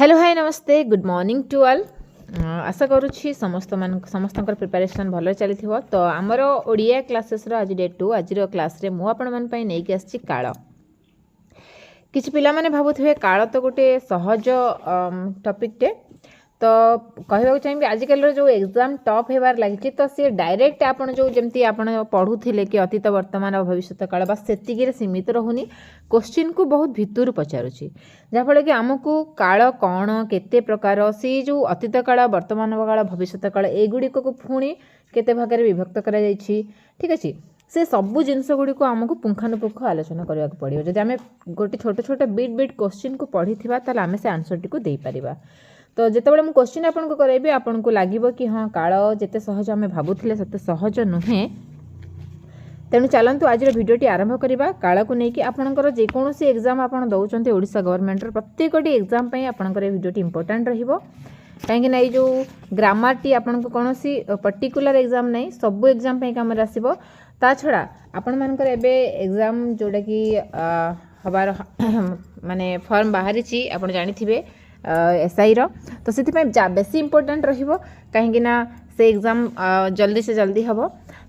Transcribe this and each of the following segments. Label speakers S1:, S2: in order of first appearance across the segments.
S1: Hello hi नमस्ते good morning to all. आशा करुँची समस्त preparation भल चली तो आमर ओडिया क्लासेस आज डे 2 आज क्लास रे मु आपण मन पई नेकी आछि काळ। किछि पिला माने भाबुथिबे काळ तो गोटे सहज टॉपिक टे तो कहबा चाहिए आजिकल जो एग्जाम टॉप हेबार लगी तो सी डायरेक्ट आपन जो जमती आपन पढ़ुथिले कि अतीत वर्तमान और भविष्य काल बस सेतिकी सीमित रहुनी क्वेश्चन को बहुत भितर पचारुछि जहाँफल कि आमको काल कौन केते प्रकार सी जो अतीत काल वर्तमान काल भविष्य काल एगुड़िक को पुणी केते भाग विभक्त करा जायछि। ठीक अच्छे से सबू जिनस गुड़ी को आमको पुंखानुपुंख आलोचना करने को पड़ो जब आम गोटे छोट छोट बिट बिट क्वेश्चन को पढ़ी आम से आंसर टी को दे पारिबा। तो जितेबाला मुझे क्वेश्चन आपको कराइबी आपको लगे कि हाँ काल जिते सहज आम भावुले से सहज नुहे तेणु चलतु आज भिडियोटी आरंभ करवा काल को लेकिन आपंकर जेकोसी एग्जाम आप दौरान ओडिशा गवर्नमेंट प्रत्येक एग्जाम आपंकर भिडियोटी इंपोर्टाट कहीं जो ग्रामर टी आपन कौन सी पर्टिकुलर एग्जाम नहीं सबू एग्जाम कम आसो ता छड़ा आपण मानकर एबे एग्जाम जोड़ा कि हबार माने फॉर्म बाहरी आपन जानिथिबे एसआई रो तो से बेसी इंपोर्टेंट रहिबो कहीं से एग्जाम जल्दी से जल्दी हम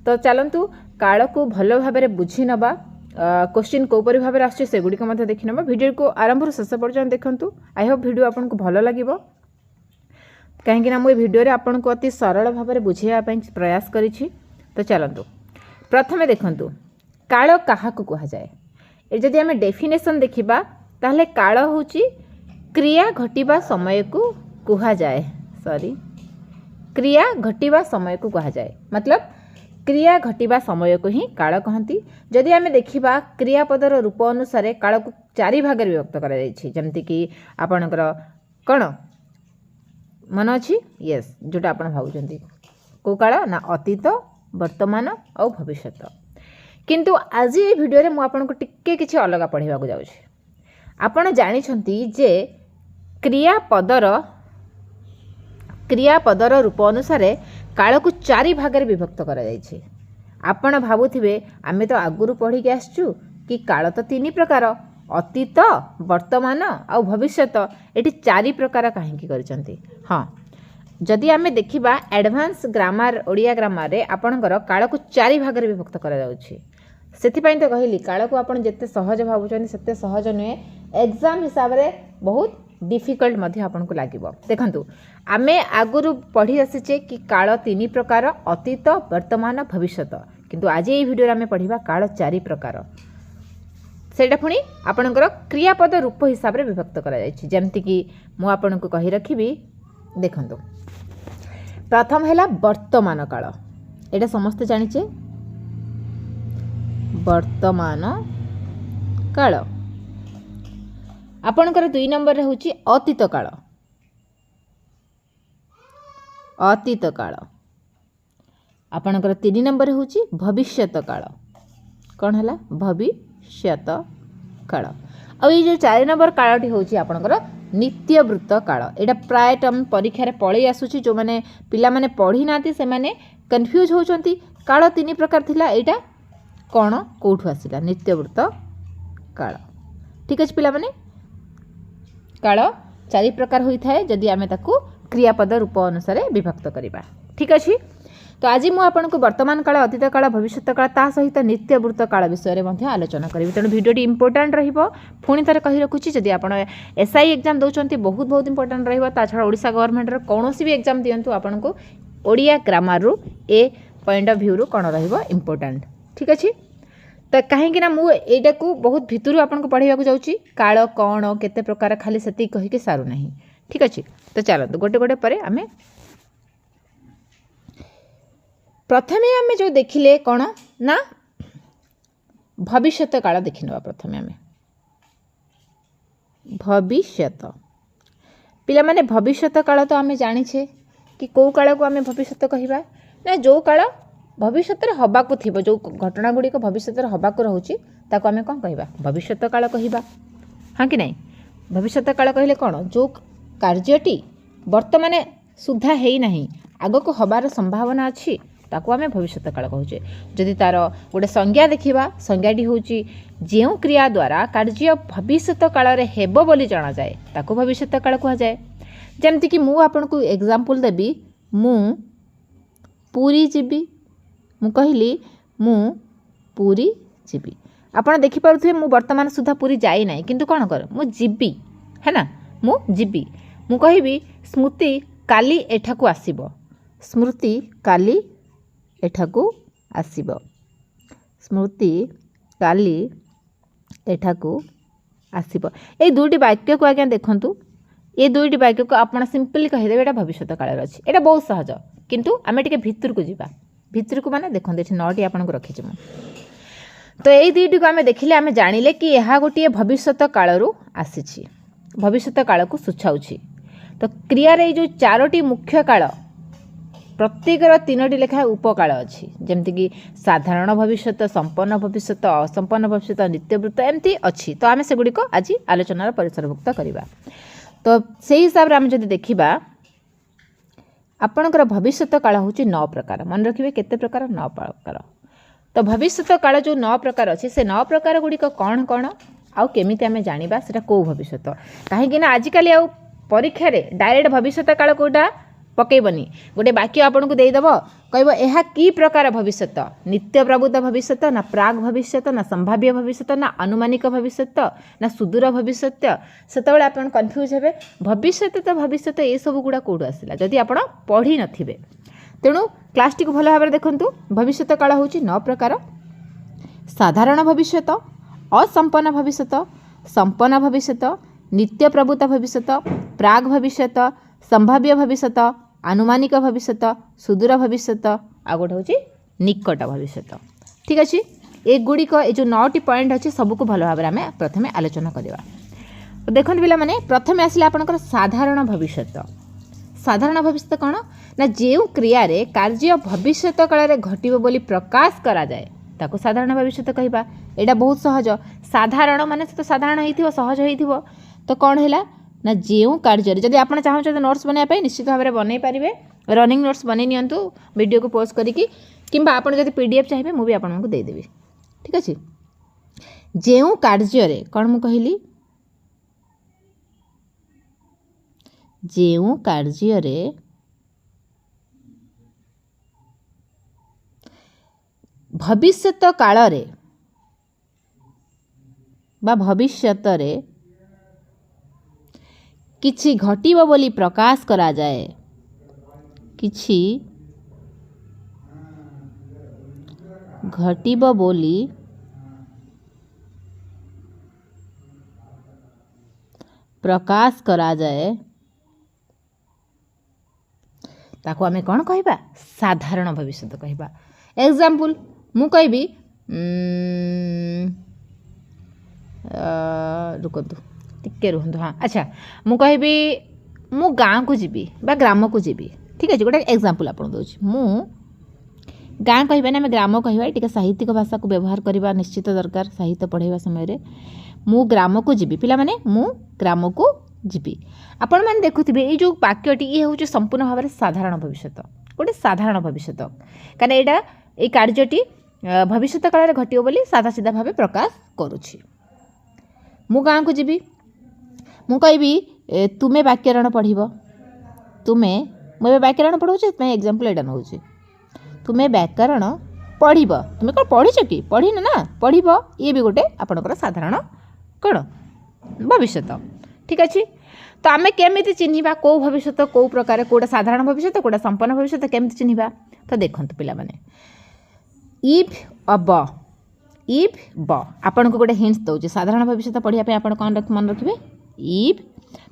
S1: तो चलतु काल को भल भाव में बुझी नवा क्वेश्चन कोपरी भाव में आसे गुड़िक देखी नवा भिडियो को आरंभ शेष पर्यटन देखंतु। आई होप भिडियो आपको भल लगिबो कहीं मुझे भिडियो रे आपको अति सरल भाव में बुझाइवाई प्रयास करिछि। तो चलतु प्रथमे देखंतु काल काहाकु कुहा जाए जदि आम डेफिनेशन देखिबा ताहले काल होची क्रिया घटिबा समय को कुहा जाए क्रिया घटिबा समय को कुहा जाए मतलब क्रिया घटिबा समय को ही काल कहती। जदि आम देखिबा क्रियापदर रूप अनुसार काल को चारि भाग विभक्त करा जायछि जेमति कि आपणकर कौन मन अच्छी यस जोटा आप भावुं को काल ना अतीत वर्तमान और भविष्य किंतु आज ये भिडियो रे मु आपनको टिके किछि अलग पढ़ाइबा को जाउछि। आपण जानिछंती जे क्रियापदर रूप अनुसार काल को चारि भाग में विभक्त करा जायछि। आपण भावुथिबे आमे तो आगुरु पढ़ी के आसछु कि काल तो तीन प्रकार अतीत वर्तमान और भविष्यत एटी चारि प्रकार कहीं करचंती। हाँ जदि आमे देखिबा एडवांस ग्रामर ओडिया ग्रामर रे आपणकर काल को चारि भाग में विभक्त करा जाउछि सेथिपाई तो कहली काल को आपण जत्ते सहज भावुचंती सेते सहज नुहे एग्जाम हिसाब रे बहुत डिफिकल्ट मध्य आपन को लागिबो। देखंतु आमे आगुरु पढ़ी आसीचे कि काल तीन प्रकार अतीत वर्तमान भविष्यत किंतु आज ये वीडियो रे आमे पढ़िबा काल चारि प्रकार सेटा पुणी आपणकर क्रियापद रूप हिसाब रे विभक्त करा जायछि जेमति कि मु आपन को कहि रखिबी। देखंतु प्रथम हैला वर्तमान काल एटा समस्त जानिचे वर्तमान काल आपणकर 2 नंबर रे होची अतीत काल आपणकर 3 नंबर रे होची भविष्यत काल कौन है भविष्यत काल और ये जो 4 नंबर कालटी होची आपणकर नित्यवृत्त काल एटा प्राय टर्म परीक्षा रे पळै आसुची जो माने पिला माने पढ़ी नाती से माने कंफ्यूज होचंती काल 3 प्रकार थिला एटा कौन कोठु आसिला नित्यवृत्त काल। ठीक अछि पिला माने काल चारि प्रकार होई थाए जदि आमे ताकू क्रियापद रूप अनुसार विभक्त करिबा। ठीक अछि तो आज मु आपनको वर्तमान काल अतीत काल भविष्यत काल ता सहित नित्यवृत्त काल विषय रे मध्ये आलोचना करिबि तेणु भिडियोटी इंपोर्टेंट रहिबो पुणी थरे कहि रखुची जदि आपण एसआई एग्जाम दउचंती बहुत इंपोर्टेंट रहिबो ता छडा ओडिशा गवर्नमेंट रे कोनोसी भी एग्जाम दियंतु आपनको ओडिया ग्रामर रु ए पॉइंट ऑफ व्यू रु कोन रहिबो इंपोर्टेंट। ठीक अछि तो कहीं मु एटा को बहुत भितर आपको पढ़ाइबा को जाउची काल कौन केते प्रकार खाली सेति कहि के सारू नहीं। ठीक अछि तो चलतु गोटे गोटे परे आमे प्रथमे आमे जो देखिले कौन ना भविष्यत काल देखिनवा। प्रथमे आमे भविष्यत पिला माने भविष्यत काल तो आमे जानिछे कि को काल को आमे भविष्यत कहिबा ना जो काल भविष्य हवाक थी जो घटना गुड़िक भविष्य हवाक रोचे ताको आमे कौन कहवा भविष्यत काल कहवा। हाँ कि नहीं भविष्यत काल कहले कौन जो कार्यटी वर्तमान सुधा है नहीं आग को हबार संभावना अच्छी ताको आमे भविष्यत काल कहूचे। जदि तार गोटे संज्ञा देखिबा संज्ञाटी होची जेउ क्रिया द्वारा कार्य भविष्यत काल रे हेबो बोली जाना जाए ताको भविष्यत काल कहा जाए। जेमति कि मु आपनको एग्जांपल देबी मु पूरी जीबी मु कहली मु पूरी जीबी आपण देखि पारुथे मु वर्तमान सुधा पूरी जाई नाही किंतु कोन कर मु जीबी है ना मु जीबी मु कहबी स्मृति काली एठाकू आसीबो स्मृति काली एठाकू आसीबो स्मृति काली एठाकू आसीबो। ए दुईटी वाक्य को आज्ञा देखंतु ये दुईटी वाक्य को आपण सिंपली कहिदेबे एटा भविष्यत काल रे अछि। एटा बहुत सहज किंतु आमे टिके भितर को जिबा भितर को माने देखंतु एठी नौटी आपण को रखिछु मु तो यही दुईटी को आमे देखिले आमे जानिले कि यहा गोटे भविष्यत कालरू आसीछि भविष्यत काल को सूचाउछि। तो क्रिया रे जो चारोटी मुख्य काल प्रत्येकर तीनोटी लेखा उपकाल अच्छी जमती कि साधारण भविष्यत संपन्न भविष्यत असंपन्न भविष्यत नित्यवृत्त एमती अच्छी। तो आम सेगुड़ी आज आलोचनार परिसरभुक्त करवा। तो से हिसाब से आम जब देखा आपणकर भविष्यत काल हूँ 9 प्रकार मन रखिए केते प्रकार 9 प्रकार। तो भविष्यत काल जो 9 प्रकार अच्छे से 9 प्रकार गुड़िक कौन कौन आउ केमिति आमे जानिबा सेटा को भविष्यत कहीं आजिकल आउ परीक्षा रे डायरेक्ट भविष्यत काल कोटा पकेबनी गोटे वाक्य आपन को देदेव कहब यह कि प्रकार भविष्यत नित्य प्रबुद्ध भविष्यत ना प्राग भविष्यत ना संभाव्य भविष्यत ना अनुमानिक भविष्यत ना सुदूर भविष्यत सेतबेले आपन कन्फ्यूज हेबे भविष्यत तो भविष्यत ये सब गुड़ा कोड आसिला जदि आपन पढ़ी नथिबे। तेणु क्लास टी को भल भाव देखंतु भविष्यत काल होची 9 प्रकार साधारण भविष्यत असंपन्न भविष्यत संपन्न भविष्यत नित्य प्रबुद्ध भविष्यत प्राग भविष्यत संभाव्य भविष्यत अनुमानिक भविष्यत सुदूर भविष्यत आ गोटे हूँ निकट भविष्यत। ठीक अच्छे ये गुड़िक ये जो 9टी पॉइंट अच्छे सबको भल भाव आम प्रथम आलोचना करवा। देखो पिला माने प्रथम आसिला आपनकर साधारण भविष्यत। साधारण भविष्यत कौन ना जो क्रिया रे कार्य भविष्यत काल रे घटिबो बोली प्रकाश करा जाए ताको साधारण भविष्यत कहबा। एटा बहुत सहज साधारण माने तो साधारण होइथिबो सहज होइथिबो। तो कौन है ना जो कार्य जब आप चाहते नोट्स बनवाई निश्चित भाव में बनई पारे रनिंग नोट्स बन नियंतु वीडियो को पोस्ट करके किंबा आप पीडीएफ चाहिए मुझे आपको देदेवी। ठीक अच्छे जो कार्य कौन मु कहली जो कार्य भविष्यत काल रे बा भविष्यत रे किछि घटिबो बोली प्रकाश करा जाए किछि घटिबो बोली प्रकाश करा जाए ताको आमे कौन कहबा साधारण भविष्यत कहबा। एग्जांपल मु कहबी रुकतु टिके रुहतु हाँ अच्छा मु कहबी मु गाँ को जीवी बा ग्राम को जीवी। ठीक अच्छे गोटे एग्जांपल आप दूसरी मु गाँ कहबा ना ग्राम कहबा टिके साहित्यिक भाषा को व्यवहार करवा निश्चित दरकार साहित्य पढ़ाइबा समय मु ग्राम को जीवी पिला माने मु ग्राम को जीवी। आपण मैंने देखुथिबे ये जो वाक्यटी ये हूँ संपूर्ण भाव में साधारण भविष्यत गोटे साधारण भविष्यत कारण एटा ये कार्यटी भविष्यत काल रे घटियो बोली साधा सीधा भाव प्रकाश करुछि। मु गाँ को जीवी मु कहबी तुमे व्याकरण पढ़िब तुमे मुझे व्याकरण पढ़ाऊँ एग्जांपल एटा नौ तुमे व्याकरण पढ़िब तुमे कौन पढ़ीच कि पढ़ी ना पढ़िब ये भी गोटे आपणकर साधारण कौन भविष्यत। ठीक अच्छे तो आम केमी चिन्हवा कौ भविष्यत कौ प्रकार कौटा साधारण भविष्यत कौटा संपन्न भविष्यत केमती चिन्हवा। तो देखो पिला माने इफ ब आपन को गोटे हिंट्स दौर साधारण भविष्यत पढ़ाई आप मन रखिए इफ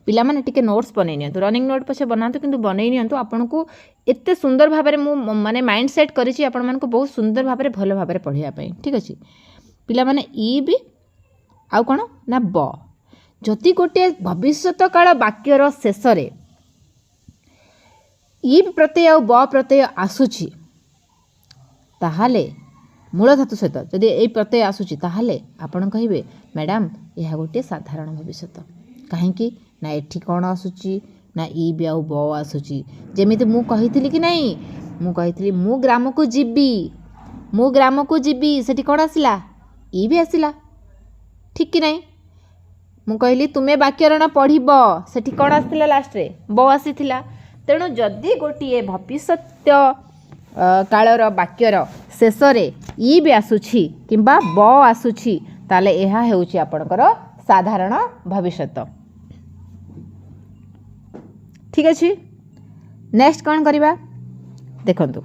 S1: पिला माने टिके नोट्स बनै नियंतु रनिंग नोट पछे बनातु किंतु बनै नियंतु आपन को एते सुंदर भाबरे मु माने माइंड सेट करिछि आपन मन को बहुत सुंदर भाबरे भलो भाबरे पढ़िया पई। ठीक अछि पिला माने इफ आउ कोन ना ब जति गोटे भविष्यत काल वाक्यर शेष रे इफ प्रत्यय आ ब प्रत्यय आसुछि ताहाले मूल धातु सहित जदि ये प्रत्यय आसुछि ताहाले आपण कहिबे मैडम यह गोटे साधारण भविष्यत कहीं ना एठी कौन आसुची ना इ भी आउ ब आसुची जेमिति मु कहिथिली कि नहीं मु कही मु ग्राम को जीवी सेठी कौन आसला ई भी आसला ठीक कि नहीं। मु कहली तुम्हें वाक्यरण पढ़ब सेठी कौन आसला लास्ट रे ब आसीथिला। तेणु जदि गोटे भविष्यत कालर वाक्यर शेष ई भी आसुछि किंबा ब आसुछि ताले एहा हेउछि आपणकर साधारण भविष्यत। ठीक अछि नेक्स्ट कौन करवा देखंतु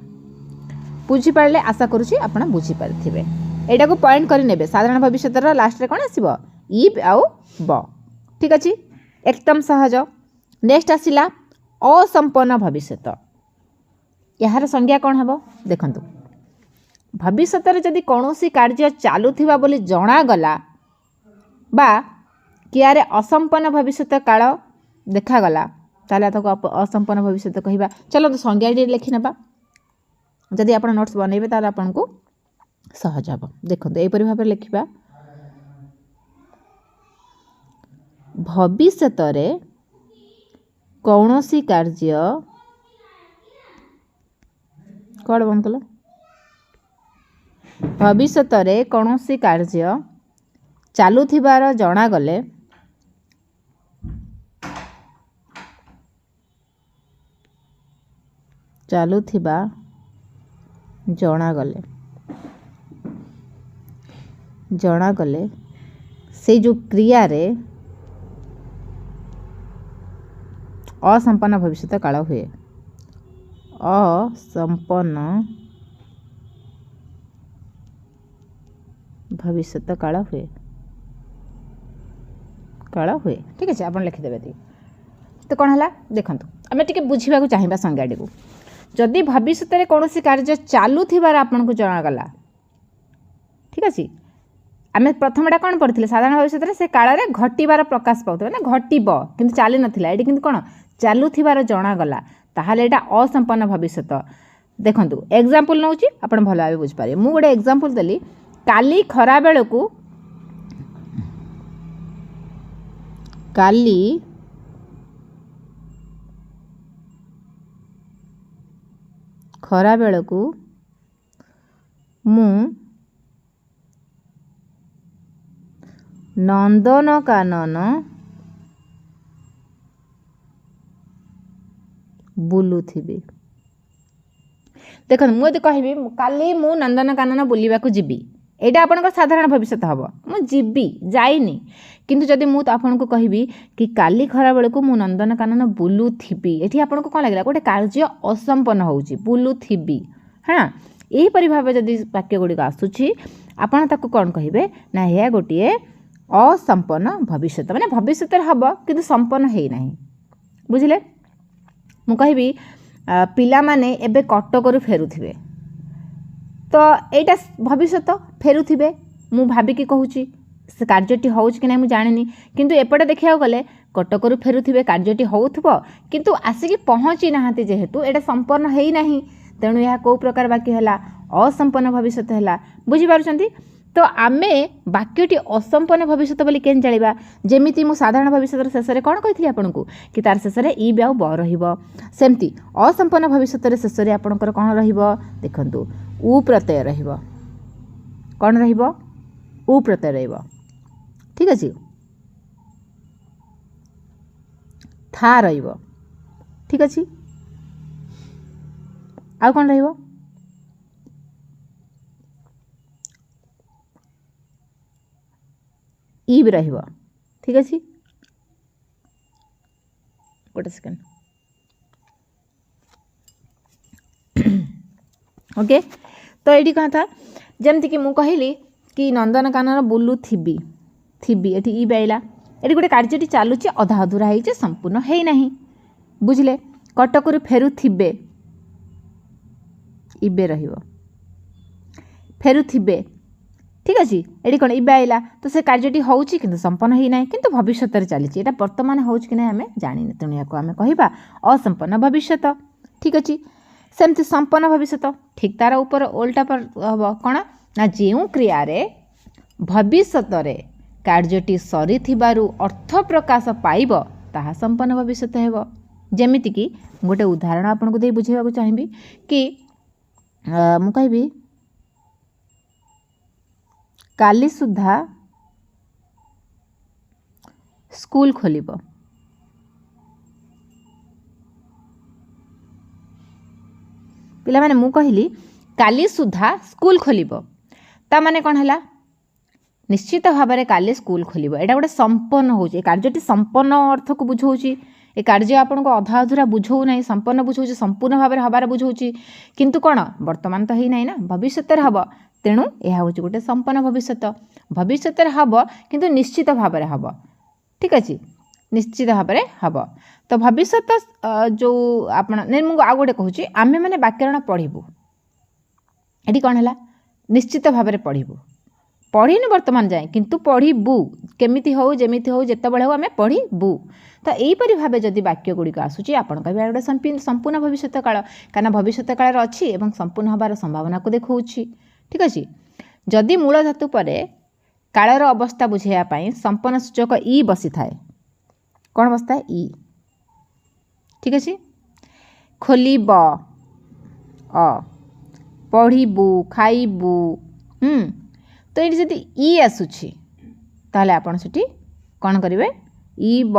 S1: बुझी पारले आशा करूछि आपण बुझी पारथिबे। एटा को पॉइंट करि नेबे साधारण भविष्यतर लास्ट रे कोन आसीबो ई आउ ब ठीक अछि एकदम सहज। नेक्स्ट आसिला असंपन्न भविष्यत यार संज्ञा कौन हबो देखंतु भविष्यत रे जदि कोनोसी कार्य चालुथिबा बोली जणा गला बा कियारे असंपन्न भविष्यत काल देखा गला ताले ताको असंपन्न भविष्यत कहिबा। चलो तो संज्ञा लिखि नेबा जदि आपण नोट्स बनैबे ताले आपनको सहज हबो। देखंतु एई परि भाबे लिखिबा भविष्यत रे कौनसी कार्य कौन बंद कल भविष्यत रे कौनसी कार्य चालुथिबार जणा गले चालुथिबा जणा गले से जो क्रिया रे असंपन्न भविष्यत काल हुए असंपन्न भविष्यत काल हुए ठीक है आप लिखिदेवे तो कौन है देखो आम टे बुझा चाहिए संज्ञाटी को जदि भविष्यत रे कौन कार्य चालुथिबार आपन को जनागला ठीक अच्छे आम प्रथमटा कौन पढ़ी साधारण भविष्यत से काल में घटबार प्रकाश पाते ना घटब कि चली नाला ये कि कौन चालुथिबार जनागला ताहले एटा असंपन्न भविष्यत। देखंतु एग्जांपल नउची आपण भल भाबे बुझ पारे मु गोटे एग्जांपल देली काली खरा बेलकू मु नंदनकानन बुलुथिबी। देखो मुझे कहबी काली मु नंदनकानन बुलिबाकू जीबी एटा आपनकर साधारण भविष्यत हबो मु जीबी जाइनी किंतु जदि मु आपनको कहबी कि काली खरा बेलकू मु नंदनकानन बुलुथिबी एठी आपनको कोन लागला गोटे कार्य असंपन्न होउची बुलुथिबी हाँ यही परि भाबे जदि वाक्य गुडी आसुची आपण ताको कोन कहिबे ना हे गोटे असंपन्न भविष्यत माने भविष्यत हबो किंतु संपन्न हेई नाही बुझिले। मु कहबी पिला माने एबे कटकरू फेरुथिबे तो एटा भविष्यत फेरुथिबे मु भाबिकी कहूची से कार्यटी होउछ कि नै मु जानिनी किंतु एपटे देखिया गले कटकरू फेरुथिबे कार्यटी होउथबो किंतु आसिकी पहुँची नाहांती जेहेतु एटा संपन्न हेई नाही तेणु यह को प्रकार वाक्य हैला असंपन्न भविष्यत हैला बुझी पारुछंती। तो आमे वाक्यटी असंपन्न भविष्यत बोली केन जानिबा जेमिति मु साधारण भविष्यतर शेष रे कोन कहिथि आपनकु कि तार शेष रे ई ब्याउ ब रहिबो सेमति असंपन्न भविष्यतर शेष रे आपनकर कोन रहिबो देखंतु उ प्रत्यय रहिबो कोन रहिबो उ प्रत्यय रहिबो ठीक अछि था रहिबो ठीक अछि आ कोन रहिबो ई भी रहिबो ठीक अछि गोटे सेकेंड ओके तो ये कहा था जमती कि मु कहली कि नंदनकानन बुलू थी एटी ई बैला ये गोटे कार्यटी चलुची अधा अधूरा है संपूर्ण है नहीं बुझले कटकरू फेरुथिबे इबे रहिबो फेरुथिबे ठीक अच्छे ये कौन इबे आइला तो से कार्यटी होउची किंतु संपन्न ही नहीं किंतु भविष्यत रे चली एटा वर्तमान होउची कि नहीं आमे जानिने तेणु याको आमे कहिबा असंपन्न भविष्यत ठीक अच्छे सेमती संपन्न भविष्यत ठीक तार ऊपर ओल्टा पर हबो कोन ना जेउ क्रिया रे भविष्यत रे कार्यटी सरी थिबारु अर्थ प्रकाश पाइबो ताहा संपन्न भविष्यत हेबो जेमिति कि गोटे उदाहरण आपन को दे बुझेबा को चाहिबी कि ମୁଁ କହିବି କାଲି ସୁଦ୍ଧା ସ୍କୁଲ ଖୋଲିବ। ପିଲାମାନେ ମୁଁ କହିଲି କାଲି ସୁଦ୍ଧା ସ୍କୁଲ ଖୋଲିବ, ତା ମାନେ କ'ଣ ହେଲା? ନିଶ୍ଚିତ ଭାବରେ କାଲି ସ୍କୁଲ ଖୋଲିବ। ଏଇଟା ଗୋଟେ ସମ୍ପନ୍ନ ହେଉଛି। ଏ କାର୍ଯ୍ୟଟି ସମ୍ପନ୍ନ ଅର୍ଥକୁ ବୁଝାଉଛି। ଏ କାର୍ଯ୍ୟ ଆପଣଙ୍କୁ ଅଧା ଅଧୁରା ବୁଝାଉ ନାହିଁ, ସମ୍ପନ୍ନ ବୁଝାଉଛି, ସମ୍ପୂର୍ଣ୍ଣ ଭାବରେ ହେବାର ବୁଝାଉଛି। କିନ୍ତୁ କ'ଣ ବର୍ତ୍ତମାନ ତ ହେଇନାହିଁ ନା, ଭବିଷ୍ୟତରେ ହେବ। ତେଣୁ ଏହା ହେଉଛି ଗୋଟେ ସମ୍ପନ୍ନ ଭବିଷ୍ୟତ। ଭବିଷ୍ୟତରେ ହେବ କିନ୍ତୁ ନିଶ୍ଚିତ ଭାବରେ ହେବ। ଠିକ୍ ଅଛି, ନିଶ୍ଚିତ ଭାବରେ ହେବ। ତ ଭବିଷ୍ୟତ ଯେଉଁ ଆପଣ ମୁଁ ଆଉ ଗୋଟେ କହୁଛି, ଆମେମାନେ ବ୍ୟାକରଣ ପଢ଼ିବୁ। ଏଠି କ'ଣ ହେଲା? ନିଶ୍ଚିତ ଭାବରେ ପଢ଼ିବୁ। ପଢ଼ିନୁ ବର୍ତ୍ତମାନ ଯାଏଁ, କିନ୍ତୁ ପଢ଼ିବୁ। କେମିତି ହେଉ, ଯେମିତି ହେଉ, ଯେତେବେଳେ ହେଉ ଆମେ ପଢ଼ିବୁ। ତ ଏହିପରି ଭାବେ ଯଦି ବାକ୍ୟ ଗୁଡ଼ିକ ଆସୁଛି, ଆପଣ କହିବେ ଗୋଟେ ସମ୍ପୂର୍ଣ୍ଣ ଭବିଷ୍ୟତ କାଳ, କାରଣ ଭବିଷ୍ୟତ କାଳରେ ଅଛି ଏବଂ ସମ୍ପୂର୍ଣ୍ଣ ହେବାର ସମ୍ଭାବନାକୁ ଦେଖାଉଛି। ଠିକ୍ ଅଛି। ଯଦି ମୂଳ ଧାତୁ ପରେ କାଳର ଅବସ୍ଥା ବୁଝାଇବା ପାଇଁ ସମ୍ପନ୍ନ ସୂଚକ ଇ ବସିଥାଏ, କ'ଣ ବସିଥାଏ? ଇ। ଠିକ୍ ଅଛି। ଖୋଲିବ ଅ, ପଢ଼ିବୁ, ଖାଇବୁ। ତ ଏଠି ଯଦି ଇ ଆସୁଛି ତାହେଲେ ଆପଣ ସେଠି କ'ଣ କରିବେ? ଇ ବ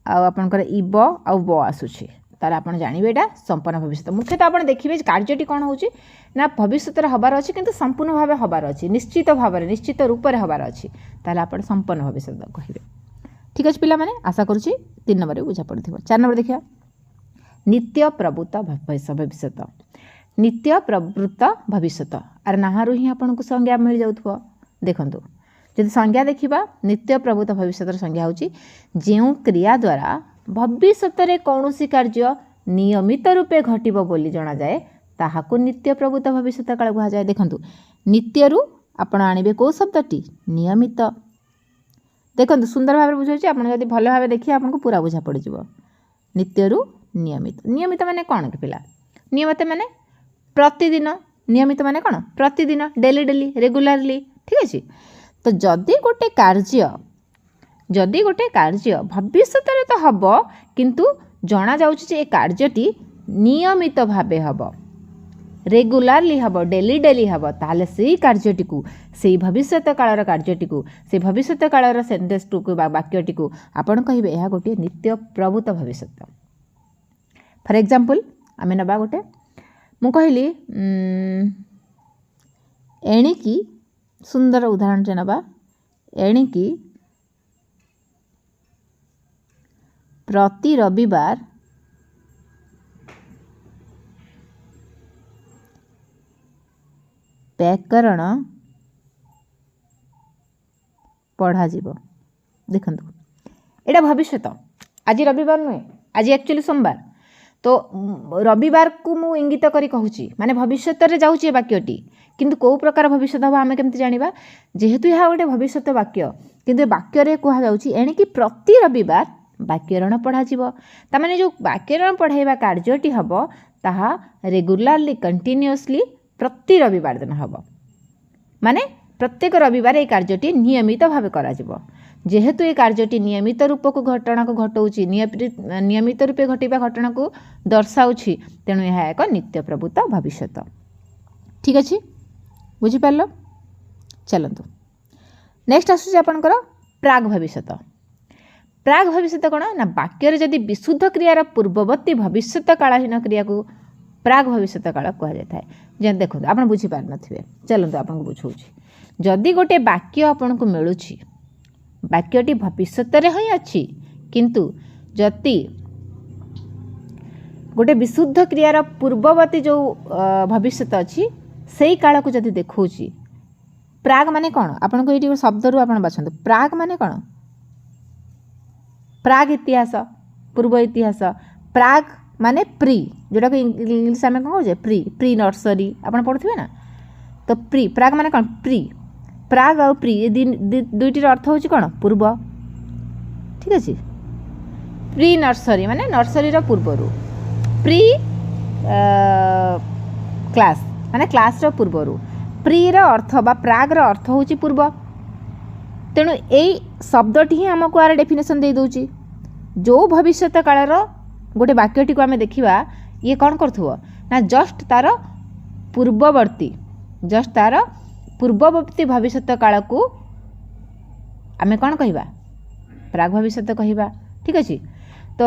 S1: ଆଉ ଆପଣଙ୍କର ଇ ବ ଆଉ ବ ଆସୁଛି, ତାହେଲେ ଆପଣ ଜାଣିବେ ଏଇଟା ସମ୍ପନ୍ନ ଭବିଷ୍ୟତ। ମୁଖ୍ୟତଃ ଆପଣ ଦେଖିବେ କାର୍ଯ୍ୟଟି କ'ଣ ହେଉଛି ନା ଭବିଷ୍ୟତରେ ହେବାର ଅଛି, କିନ୍ତୁ ସମ୍ପୂର୍ଣ୍ଣ ଭାବେ ହେବାର ଅଛି, ନିଶ୍ଚିତ ଭାବରେ, ନିଶ୍ଚିତ ରୂପରେ ହେବାର ଅଛି। ତାହେଲେ ଆପଣ ସମ୍ପନ୍ନ ଭବିଷ୍ୟତ କହିବେ। ଠିକ୍ ଅଛି ପିଲାମାନେ, ଆଶା କରୁଛି 3 ନମ୍ବରରେ ବୁଝା ପଡ଼ିଥିବ। 4 ନମ୍ବର ଦେଖିବା, ନିତ୍ୟ ପ୍ରବୃତ୍ତ ଭବିଷ୍ୟତ। ନିତ୍ୟ ପ୍ରବୃତ୍ତ ଭବିଷ୍ୟତ, ଆର ନାହାରୁ ହିଁ ଆପଣଙ୍କୁ ସଂଜ୍ଞା ମିଳିଯାଉଥିବ। ଦେଖନ୍ତୁ, ଯଦି ସଂଜ୍ଞା ଦେଖିବା, ନିତ୍ୟ ପ୍ରବୃତ୍ତ ଭବିଷ୍ୟତର ସଂଜ୍ଞା ହେଉଛି ଯେଉଁ କ୍ରିୟା ଦ୍ୱାରା ଭବିଷ୍ୟତରେ କୌଣସି କାର୍ଯ୍ୟ ନିୟମିତ ରୂପେ ଘଟିବ ବୋଲି ଜଣାଯାଏ ତାହାକୁ ନିତ୍ୟ ପ୍ରବୃତ୍ତ ଭବିଷ୍ୟତ କାଳ କୁହାଯାଏ। ଦେଖନ୍ତୁ, ନିତ୍ୟରୁ ଆପଣ ଆଣିବେ କେଉଁ ଶବ୍ଦଟି? ନିୟମିତ। ଦେଖନ୍ତୁ ସୁନ୍ଦର ଭାବରେ ବୁଝାଉଛି, ଆପଣ ଯଦି ଭଲ ଭାବେ ଦେଖିବେ ଆପଣଙ୍କୁ ପୁରା ବୁଝା ପଡ଼ିଯିବ। ନିତ୍ୟରୁ ନିୟମିତ। ନିୟମିତ ମାନେ କ'ଣ କି ପିଲା? ନିୟମିତ ମାନେ ପ୍ରତିଦିନ। ନିୟମିତ ମାନେ କ'ଣ? ପ୍ରତିଦିନ, ଡେଲି ଡେଲି, ରେଗୁଲାରଲି। ଠିକ୍ ଅଛି। ତ ଯଦି ଗୋଟେ କାର୍ଯ୍ୟ ଭବିଷ୍ୟତରେ ତ ହେବ, କିନ୍ତୁ ଜଣାଯାଉଛି ଯେ ଏ କାର୍ଯ୍ୟଟି ନିୟମିତ ଭାବେ ହେବ, ରେଗୁଲାରଲି ହେବ, ଡେଲି ଡେଲି ହେବ, ତାହେଲେ ସେଇ କାର୍ଯ୍ୟଟିକୁ, ସେଇ ଭବିଷ୍ୟତ କାଳର କାର୍ଯ୍ୟଟିକୁ, ସେଇ ଭବିଷ୍ୟତ କାଳର ସେଣ୍ଟେନ୍ସଟିକୁ ବା ବାକ୍ୟଟିକୁ ଆପଣ କହିବେ ଏହା ଗୋଟିଏ ନିତ୍ୟ ପ୍ରବୃତ୍ତ ଭବିଷ୍ୟତ। ଫର୍ ଏକ୍ଜାମ୍ପଲ୍ ଆମେ ନେବା ଗୋଟେ, ମୁଁ କହିଲି ଏଣିକି, ସୁନ୍ଦର ଉଦାହରଣଟେ ନେବା, ଏଣିକି ପ୍ରତି ରବିବାର ବ୍ୟାକରଣ ପଢ଼ାଯିବ। ଦେଖନ୍ତୁ, ଏଇଟା ଭବିଷ୍ୟତ। ଆଜି ରବିବାର ନୁହେଁ, ଆଜି ଆକ୍ଚୁଆଲି ସୋମବାର। ତ ରବିବାରକୁ ମୁଁ ଇଙ୍ଗିତ କରି କହୁଛି, ମାନେ ଭବିଷ୍ୟତରେ ଯାଉଛି ଏ ବାକ୍ୟଟି, କିନ୍ତୁ କେଉଁ ପ୍ରକାର ଭବିଷ୍ୟତ ହେବ ଆମେ କେମିତି ଜାଣିବା? ଯେହେତୁ ଏହା ଗୋଟେ ଭବିଷ୍ୟତ ବାକ୍ୟ, କିନ୍ତୁ ଏ ବାକ୍ୟରେ କୁହାଯାଉଛି ଏଣିକି ପ୍ରତି ରବିବାର ବ୍ୟାକରଣ ପଢ଼ାଯିବ। ତାମାନେ ଯେଉଁ ବ୍ୟାକରଣ ପଢ଼ାଇବା କାର୍ଯ୍ୟଟି ହେବ ତାହା ରେଗୁଲାରଲି, କଣ୍ଟିନ୍ୟୁଅସଲି ପ୍ରତି ରବିବାର ଦିନ ହେବ। ମାନେ ପ୍ରତ୍ୟେକ ରବିବାର এই କାର୍ଯ୍ୟଟି ନିୟମିତ ଭାବେ କରାଯିବ। ଯେହେତୁ এই କାର୍ଯ୍ୟଟି ନିୟମିତ ରୂପକୁ ଘଟଣାକୁ ଘଟାଉଛି, ନିୟମିତ ରୂପେ ଘଟିବା ଘଟଣାକୁ ଦର୍ଶାଉଛି, ତେଣୁ ଏହା ଏକ ନିତ୍ୟ ପ୍ରବୃତ୍ତ ଭବିଷ୍ୟତ। ଠିକ୍ ଅଛି, ବୁଝିପାରିଲ? ଚାଲନ୍ତୁ ନେକ୍ସଟ ଆସୁଛି ଆପଣଙ୍କର ପ୍ରାକ୍ ଭବିଷ୍ୟତ। ପ୍ରାକ୍ ଭବିଷ୍ୟତ କ'ଣ ନା, ବାକ୍ୟରେ ଯଦି ବିଶୁଦ୍ଧ କ୍ରିୟାର ପୂର୍ବବର୍ତ୍ତୀ ଭବିଷ୍ୟତ କାଳହୀନ କ୍ରିୟାକୁ ପ୍ରାକ୍ ଭବିଷ୍ୟତ କାଳ କୁହାଯାଇଥାଏ। ଯେମିତି ଦେଖନ୍ତୁ, ଆପଣ ବୁଝିପାରିନଥିବେ, ଚାଲନ୍ତୁ ଆପଣଙ୍କୁ ବୁଝାଉଛି। ଯଦି ଗୋଟେ ବାକ୍ୟ ଆପଣଙ୍କୁ ମିଳୁଛି, ବାକ୍ୟଟି ଭବିଷ୍ୟତରେ ହିଁ ଅଛି, କିନ୍ତୁ ଯଦି ଗୋଟେ ବିଶୁଦ୍ଧ କ୍ରିୟାର ପୂର୍ବବର୍ତ୍ତୀ ଯେଉଁ ଭବିଷ୍ୟତ ଅଛି ସେଇ କାଳକୁ ଯଦି ଦେଖାଉଛି, ପ୍ରାକ୍ ମାନେ କ'ଣ? ଆପଣଙ୍କୁ ଏଇଠି ଗୋଟେ ଶବ୍ଦରୁ ଆପଣ ବାଛନ୍ତୁ। ପ୍ରାକ୍ ମାନେ କ'ଣ? ପ୍ରାକ୍ ଇତିହାସ, ପୂର୍ବ ଇତିହାସ। ପ୍ରାକ୍ ମାନେ ପ୍ରି, ଯେଉଁଟାକୁ ଇଂଲିଶ ଆମେ କ'ଣ କହୁଛେ? ପ୍ରି ନର୍ସରୀ, ଆପଣ ପଢ଼ୁଥିବେ ନା? ତ ପ୍ରାକ୍ ମାନେ କ'ଣ? ପ୍ରାକ୍ ଆଉ ପ୍ରି, ଏ ଦୁଇଟିର ଅର୍ଥ ହେଉଛି କ'ଣ? ପୂର୍ବ। ଠିକ୍ ଅଛି। ପ୍ରି ନର୍ସରୀ ମାନେ ନର୍ସରୀର ପୂର୍ବରୁ, ପ୍ରି କ୍ଲାସ୍ ମାନେ କ୍ଲାସ୍ର ପୂର୍ବରୁ। ପ୍ରିର ଅର୍ଥ ବା ପ୍ରାଗ୍ର ଅର୍ଥ ହେଉଛି ପୂର୍ବ। ତେଣୁ ଏଇ ଶବ୍ଦଟି ହିଁ ଆମକୁ ଆର ଡେଫିନେସନ୍ ଦେଇଦେଉଛି। ଯେଉଁ ଭବିଷ୍ୟତ କାଳର ଗୋଟେ ବାକ୍ୟଟିକୁ ଆମେ ଦେଖିବା, ଇଏ କ'ଣ କରୁଥିବ ନା ଜଷ୍ଟ ତା'ର ପୂର୍ବବର୍ତ୍ତୀ ଜଷ୍ଟ ତାର ପୂର୍ବବର୍ତ୍ତୀ ଭବିଷ୍ୟତ କାଳକୁ ଆମେ କ'ଣ କହିବା ପ୍ରାକ୍ ଭବିଷ୍ୟତ କହିବା। ଠିକ୍ ଅଛି। ତ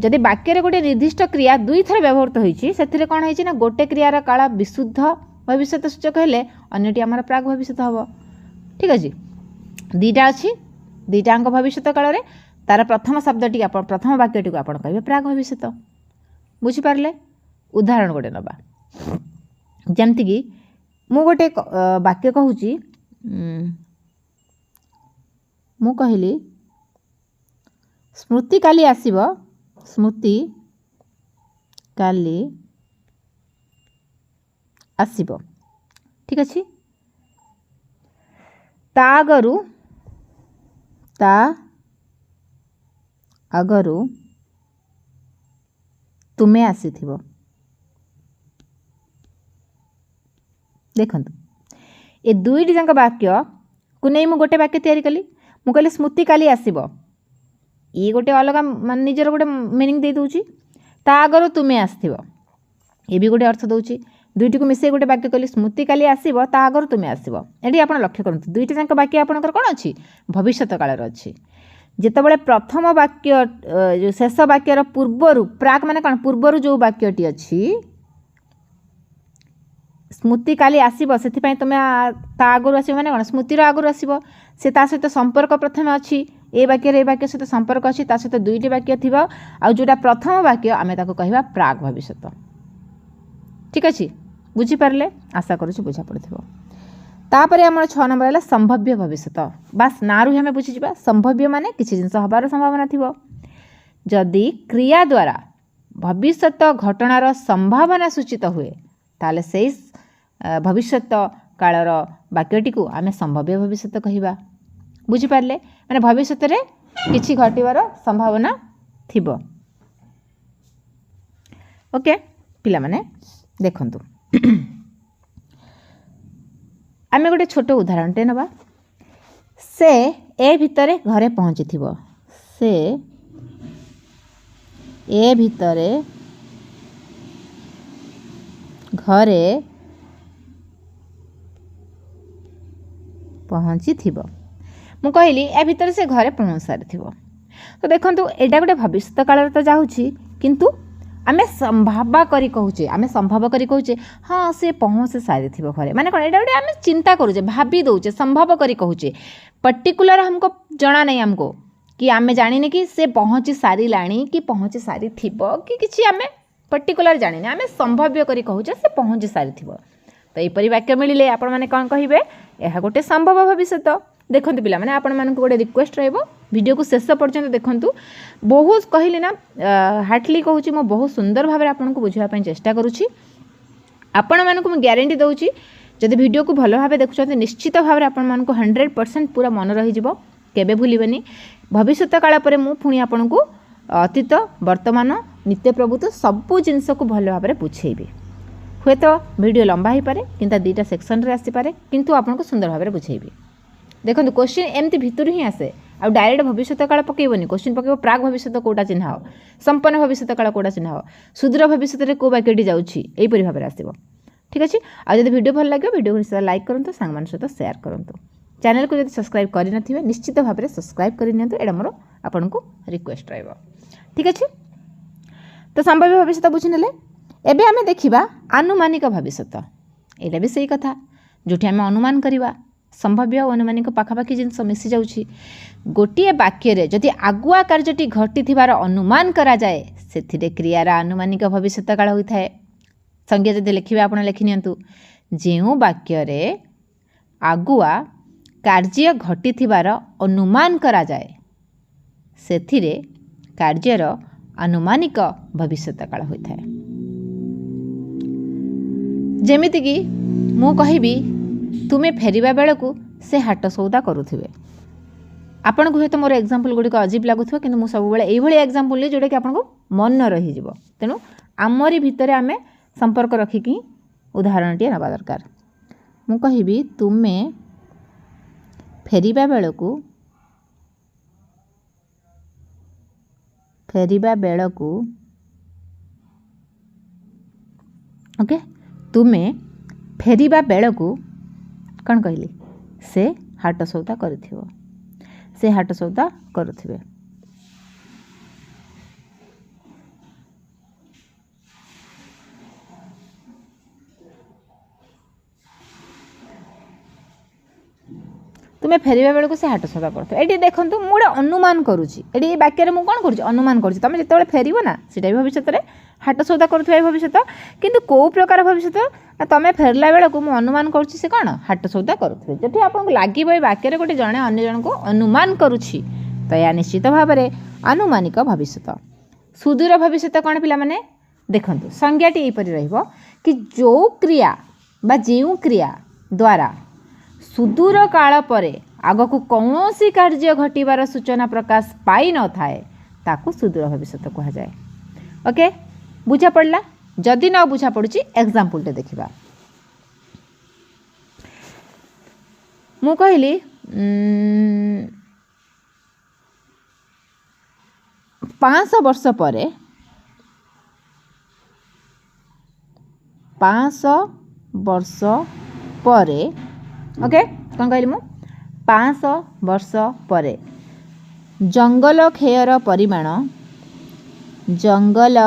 S1: ଯଦି ବାକ୍ୟରେ ଗୋଟେ ନିର୍ଦ୍ଦିଷ୍ଟ କ୍ରିୟା ଦୁଇଥର ବ୍ୟବହୃତ ହୋଇଛି ସେଥିରେ କ'ଣ ହେଇଛି ନା ଗୋଟେ କ୍ରିୟାର କାଳ ବିଶୁଦ୍ଧ ଭବିଷ୍ୟତ ସୂଚକ ହେଲେ ଅନ୍ୟଟି ଆମର ପ୍ରାକ୍ ଭବିଷ୍ୟତ ହେବ। ଠିକ୍ ଅଛି। ଦୁଇଟା ଅଛି ଦୁଇଟାଙ୍କ ଭବିଷ୍ୟତ କାଳରେ ତାର ପ୍ରଥମ ଶବ୍ଦଟି ଆପଣ ପ୍ରଥମ ବାକ୍ୟଟିକୁ ଆପଣ କହିବେ ପ୍ରାକ୍ ଭବିଷ୍ୟତ। ବୁଝିପାରିଲେ? ଉଦାହରଣ ଗୋଟେ ନେବା। ଯେମିତିକି ମୁଁ ଗୋଟେ ବାକ୍ୟ କହୁଛି ମୁଁ କହିଲି ସ୍ମୃତି କାଲି ଆସିବ ସ୍ମୃତି କାଲି ଆସିବ। ଠିକ୍ ଅଛି। ତା ଆଗରୁ ତୁମେ ଆସିଥିବ। ଦେଖନ୍ତୁ ଏ ଦୁଇଟି ଯାକ ବାକ୍ୟକୁ ନେଇ ମୁଁ ଗୋଟେ ବାକ୍ୟ ତିଆରି କଲି। ମୁଁ କହିଲି ସ୍ମୃତି କାଲି ଆସିବ, ଇଏ ଗୋଟେ ଅଲଗା ମାନେ ନିଜର ଗୋଟେ ମିନିଂ ଦେଇ ଦେଉଛି। ତା ଆଗରୁ ତୁମେ ଆସିଥିବ, ଏ ବି ଗୋଟେ ଅର୍ଥ ଦେଉଛି। ଦୁଇଟିକୁ ମିଶାଇ ଗୋଟେ ବାକ୍ୟ କଲି ସ୍ମୃତି କାଲି ଆସିବ ତା ଆଗରୁ ତୁମେ ଆସିବ। ଏଠି ଆପଣ ଲକ୍ଷ୍ୟ କରନ୍ତୁ ଦୁଇଟି ଯାକ ବାକ୍ୟ ଆପଣଙ୍କର କ'ଣ ଅଛି ଭବିଷ୍ୟତ କାଳର ଅଛି। ଯେତେବେଳେ ପ୍ରଥମ ବାକ୍ୟ ଯେଉଁ ଶେଷ ବାକ୍ୟର ପୂର୍ବରୁ ପ୍ରାକ୍ ମାନେ କ'ଣ ପୂର୍ବରୁ ଯେଉଁ ବାକ୍ୟଟି ଅଛି ସ୍ମୃତି କାଲି ଆସିବ ସେଥିପାଇଁ ତୁମେ ତା ଆଗରୁ ଆସିବ ମାନେ କ'ଣ ସ୍ମୃତିର ଆଗରୁ ଆସିବ। ସେ ତା ସହିତ ସମ୍ପର୍କ ପ୍ରଥମେ ଅଛି, ଏ ବାକ୍ୟରେ ଏ ବାକ୍ୟ ସହିତ ସମ୍ପର୍କ ଅଛି, ତା ସହିତ ଦୁଇଟି ବାକ୍ୟ ଥିବ। ଆଉ ଯେଉଁଟା ପ୍ରଥମ ବାକ୍ୟ ଆମେ ତାକୁ କହିବା ପ୍ରାକ୍ ଭବିଷ୍ୟତ। ଠିକ୍ ଅଛି। ବୁଝିପାରିଲେ? ଆଶା କରୁଛି ବୁଝା ପଡ଼ିଥିବ। ତାପରେ ଆମର 6 ନମ୍ବର ହେଲା ସମ୍ଭାବ୍ୟ ଭବିଷ୍ୟତ। ବାସ୍ ନାଁରୁ ହିଁ ଆମେ ବୁଝିଯିବା ସମ୍ଭାବ୍ୟ ମାନେ କିଛି ଜିନିଷ ହେବାର ସମ୍ଭାବନା ଥିବ। ଯଦି କ୍ରିୟା ଦ୍ୱାରା ଭବିଷ୍ୟତ ଘଟଣାର ସମ୍ଭାବନା ସୂଚିତ ହୁଏ ତାହେଲେ ସେଇ ଭବିଷ୍ୟତ କାଳର ବାକ୍ୟଟିକୁ ଆମେ ସମ୍ଭାବ୍ୟ ଭବିଷ୍ୟତ କହିବା। ବୁଝିପାରିଲେ? ମାନେ ଭବିଷ୍ୟତରେ କିଛି ଘଟିବାର ସମ୍ଭାବନା ଥିବ। ଓକେ ପିଲାମାନେ ଦେଖନ୍ତୁ ଆମେ ଗୋଟେ ଛୋଟ ଉଦାହରଣଟେ ନେବା। ସେ ଏ ଭିତରେ ଘରେ ପହଞ୍ଚିଥିବ। ସେ ଏ ଭିତରେ ଘରେ ପହଞ୍ଚିଥିବ। ମୁଁ କହିଲି ଏ ଭିତରେ ସେ ଘରେ ପହଞ୍ଚି ସାରିଥିବ। ତ ଦେଖନ୍ତୁ ଏଇଟା ଗୋଟେ ଭବିଷ୍ୟତ କାଳରେ ତ ଯାଉଛି କିନ୍ତୁ ଆମେ ସମ୍ଭାବ କରି କହୁଛେ ହଁ ସେ ପହଞ୍ଚି ସାରିଥିବ ଘରେ। ମାନେ କ'ଣ ଏଇଟା ଗୋଟେ ଆମେ ଚିନ୍ତା କରୁଛେ ଭାବି ଦେଉଛେ ସମ୍ଭାବ କରି କହୁଛେ। ପର୍ଟିକୁଲାର ଆମକୁ ଜଣା ନାହିଁ ଆମକୁ କି ଆମେ ଜାଣିନେ କି ସେ ପହଞ୍ଚି ସାରିଲାଣି କି ପହଞ୍ଚି ସାରିଥିବ କି କିଛି ଆମେ ପର୍ଟିକୁଲାର ଜାଣିନେ ଆମେ ସମ୍ଭାବ୍ୟ କରି କହୁଛେ ସେ ପହଞ୍ଚି ସାରିଥିବ। ତ ଏହିପରି ବାକ୍ୟ ମିଳିଲେ ଆପଣମାନେ କ'ଣ କହିବେ ଏହା ଗୋଟେ ସମ୍ଭବ ଭବିଷ୍ୟତ। ଦେଖନ୍ତୁ ପିଲାମାନେ ଆପଣମାନଙ୍କୁ ଗୋଟେ ରିକ୍ୱେଷ୍ଟ ରହିବ ଭିଡ଼ିଓକୁ ଶେଷ ପର୍ଯ୍ୟନ୍ତ ଦେଖନ୍ତୁ। ବହୁତ କହିଲି ନା ହାର୍ଟଲି କହୁଛି ମୁଁ ବହୁତ ସୁନ୍ଦର ଭାବରେ ଆପଣଙ୍କୁ ବୁଝିବା ପାଇଁ ଚେଷ୍ଟା କରୁଛି। ଆପଣମାନଙ୍କୁ ମୁଁ ଗ୍ୟାରେଣ୍ଟି ଦେଉଛି ଯଦି ଭିଡ଼ିଓକୁ ଭଲ ଭାବେ ଦେଖୁଛନ୍ତି ନିଶ୍ଚିତ ଭାବରେ ଆପଣମାନଙ୍କୁ 100% ପୁରା ମନେ ରହିଯିବ, କେବେ ଭୁଲିବେନି। ଭବିଷ୍ୟତ କାଳ ପରେ ମୁଁ ପୁଣି ଆପଣଙ୍କୁ ଅତୀତ ବର୍ତ୍ତମାନ ନିତ୍ୟ ପ୍ରଭୁତ୍ୱ ସବୁ ଜିନିଷକୁ ଭଲ ଭାବରେ ବୁଝେଇବି। ହୁଏତ ଭିଡ଼ିଓ ଲମ୍ବା ହୋଇପାରେ କିନ୍ତୁ ଦୁଇଟା ସେକ୍ସନରେ ଆସିପାରେ କିନ୍ତୁ ଆପଣଙ୍କୁ ସୁନ୍ଦର ଭାବରେ ବୁଝେଇବି। ଦେଖନ୍ତୁ କୋଶ୍ଚିନ୍ ଏମିତି ଭିତରୁ ହିଁ ଆସେ ଆଉ ଡାଇରେକ୍ଟ ଭବିଷ୍ୟତ କାଳ ପକାଇବନି। କୋଶ୍ଚିନ୍ ପକାଇବ ପ୍ରାକ୍ ଭବିଷ୍ୟତ କେଉଁଟା ଚିହ୍ନା ହେବ, ସମ୍ପନ୍ନ ଭବିଷ୍ୟତ କାଳ କେଉଁଟା ଚିହ୍ନା ହେବ, ସୁଦୂର ଭବିଷ୍ୟତରେ କେଉଁ ବାକ୍ୟଟି ଯାଉଛି ଏହିପରି ଭାବରେ ଆସିବ। ଠିକ୍ ଅଛି। ଆଉ ଯଦି ଭିଡ଼ିଓ ଭଲ ଲାଗିବ ଭିଡ଼ିଓକୁ ନିଶ୍ଚିତ ଲାଇକ୍ କରନ୍ତୁ, ସାଙ୍ଗମାନଙ୍କ ସହିତ ସେୟାର କରନ୍ତୁ। ଚ୍ୟାନେଲକୁ ଯଦି ସବସ୍କ୍ରାଇବ୍ କରିନଥିବେ ନିଶ୍ଚିତ ଭାବରେ ସବସ୍କ୍ରାଇବ୍ କରିନିଅନ୍ତୁ, ଏଇଟା ମୋର ଆପଣଙ୍କୁ ରିକ୍ୱେଷ୍ଟ ରହିବ। ଠିକ୍ ଅଛି। ତ ସମ୍ଭାବ୍ୟ ଭବିଷ୍ୟତ ବୁଝିନେଲେ। ଏବେ ଆମେ ଦେଖିବା ଆନୁମାନିକ ଭବିଷ୍ୟତ। ଏଇଟା ବି ସେଇ କଥା ଯେଉଁଠି ଆମେ ଅନୁମାନ କରିବା। ସମ୍ଭାବ୍ୟ ଓ ଅନୁମାନିକ ପାଖାପାଖି ଜିନିଷ ମିଶି ଯାଉଛି। ଗୋଟିଏ ବାକ୍ୟରେ ଯଦି ଆଗୁଆ କାର୍ଯ୍ୟଟି ଘଟିଥିବାର ଅନୁମାନ କରାଯାଏ ସେଥିରେ କ୍ରିୟାର ଆନୁମାନିକ ଭବିଷ୍ୟତ କାଳ ହୋଇଥାଏ। ସଂଜ୍ଞା ଯଦି ଲେଖିବେ ଆପଣ ଲେଖିନିଅନ୍ତୁ। ଯେଉଁ ବାକ୍ୟରେ ଆଗୁଆ କାର୍ଯ୍ୟ ଘଟିଥିବାର ଅନୁମାନ କରାଯାଏ ସେଥିରେ କାର୍ଯ୍ୟର ଆନୁମାନିକ ଭବିଷ୍ୟତ କାଳ ହୋଇଥାଏ। ଯେମିତିକି ମୁଁ କହିବି ତୁମେ ଫେରିବା ବେଳକୁ ସେ ହାଟ ସଉଦା କରୁଥିବେ। ଆପଣଙ୍କୁ ହୁଏତ ମୋର ଏକ୍ଜାମ୍ପଲ୍ ଗୁଡ଼ିକ ଅଜୀବ ଲାଗୁଥିବ କିନ୍ତୁ ମୁଁ ସବୁବେଳେ ଏଇଭଳି ଏକ୍ଜାମ୍ପଲ୍ ନିଏ ଯେଉଁଟାକି ଆପଣଙ୍କୁ ମନେ ରହିଯିବ। ତେଣୁ ଆମରି ଭିତରେ ଆମେ ସମ୍ପର୍କ ରଖିକି ଉଦାହରଣଟିଏ ନେବା ଦରକାର। ମୁଁ କହିବି ତୁମେ ଫେରିବା ବେଳକୁ ଓକେ ତୁମେ फेरिबा बेलकु कौन कहली से हाट सौदा करुथिबो से हाट सौदा करुथिबे। तुम्हें फेरिबा बेलू से हाट सौदा कर ये देखो मुझे गोटे अनुमान करुँची ये वाक्य मुझे कौन करुँची अनुमान करुँची तुम जिते फेर ना सीटा भी भविष्य में हाट सौदा करुवा भविष्य किंतु कौ प्रकार भविष्य तुम फेरला बेलू मुझे अनुमान करुँची से कौन हाट सौदा करुवे जो आपको लगे ये वाक्य गोटे जड़े अन्य जन को अनुमान करुँची तो यह निश्चित भाव में अनुमानिक भविष्य। सुदूर भविष्य कौन पिला माने देखो संज्ञाटी यहीपरि रहिबो कि जो क्रिया बा जो क्रिया द्वारा सुदूर काल परे आग को कौन सी कार्य घटवार सूचना प्रकाश पाई न थाए ताकू सुदूर भविष्य कहा जाए। ओके बुझा पड़ला जदि न बुझा पड़ुची एग्जांपल टे देखिबा। मु कहली 500 वर्ष परे 500 वर्ष परे ओके कौन कहली मु 500 वर्ष परे जंगल क्षयर परिमाण जंगल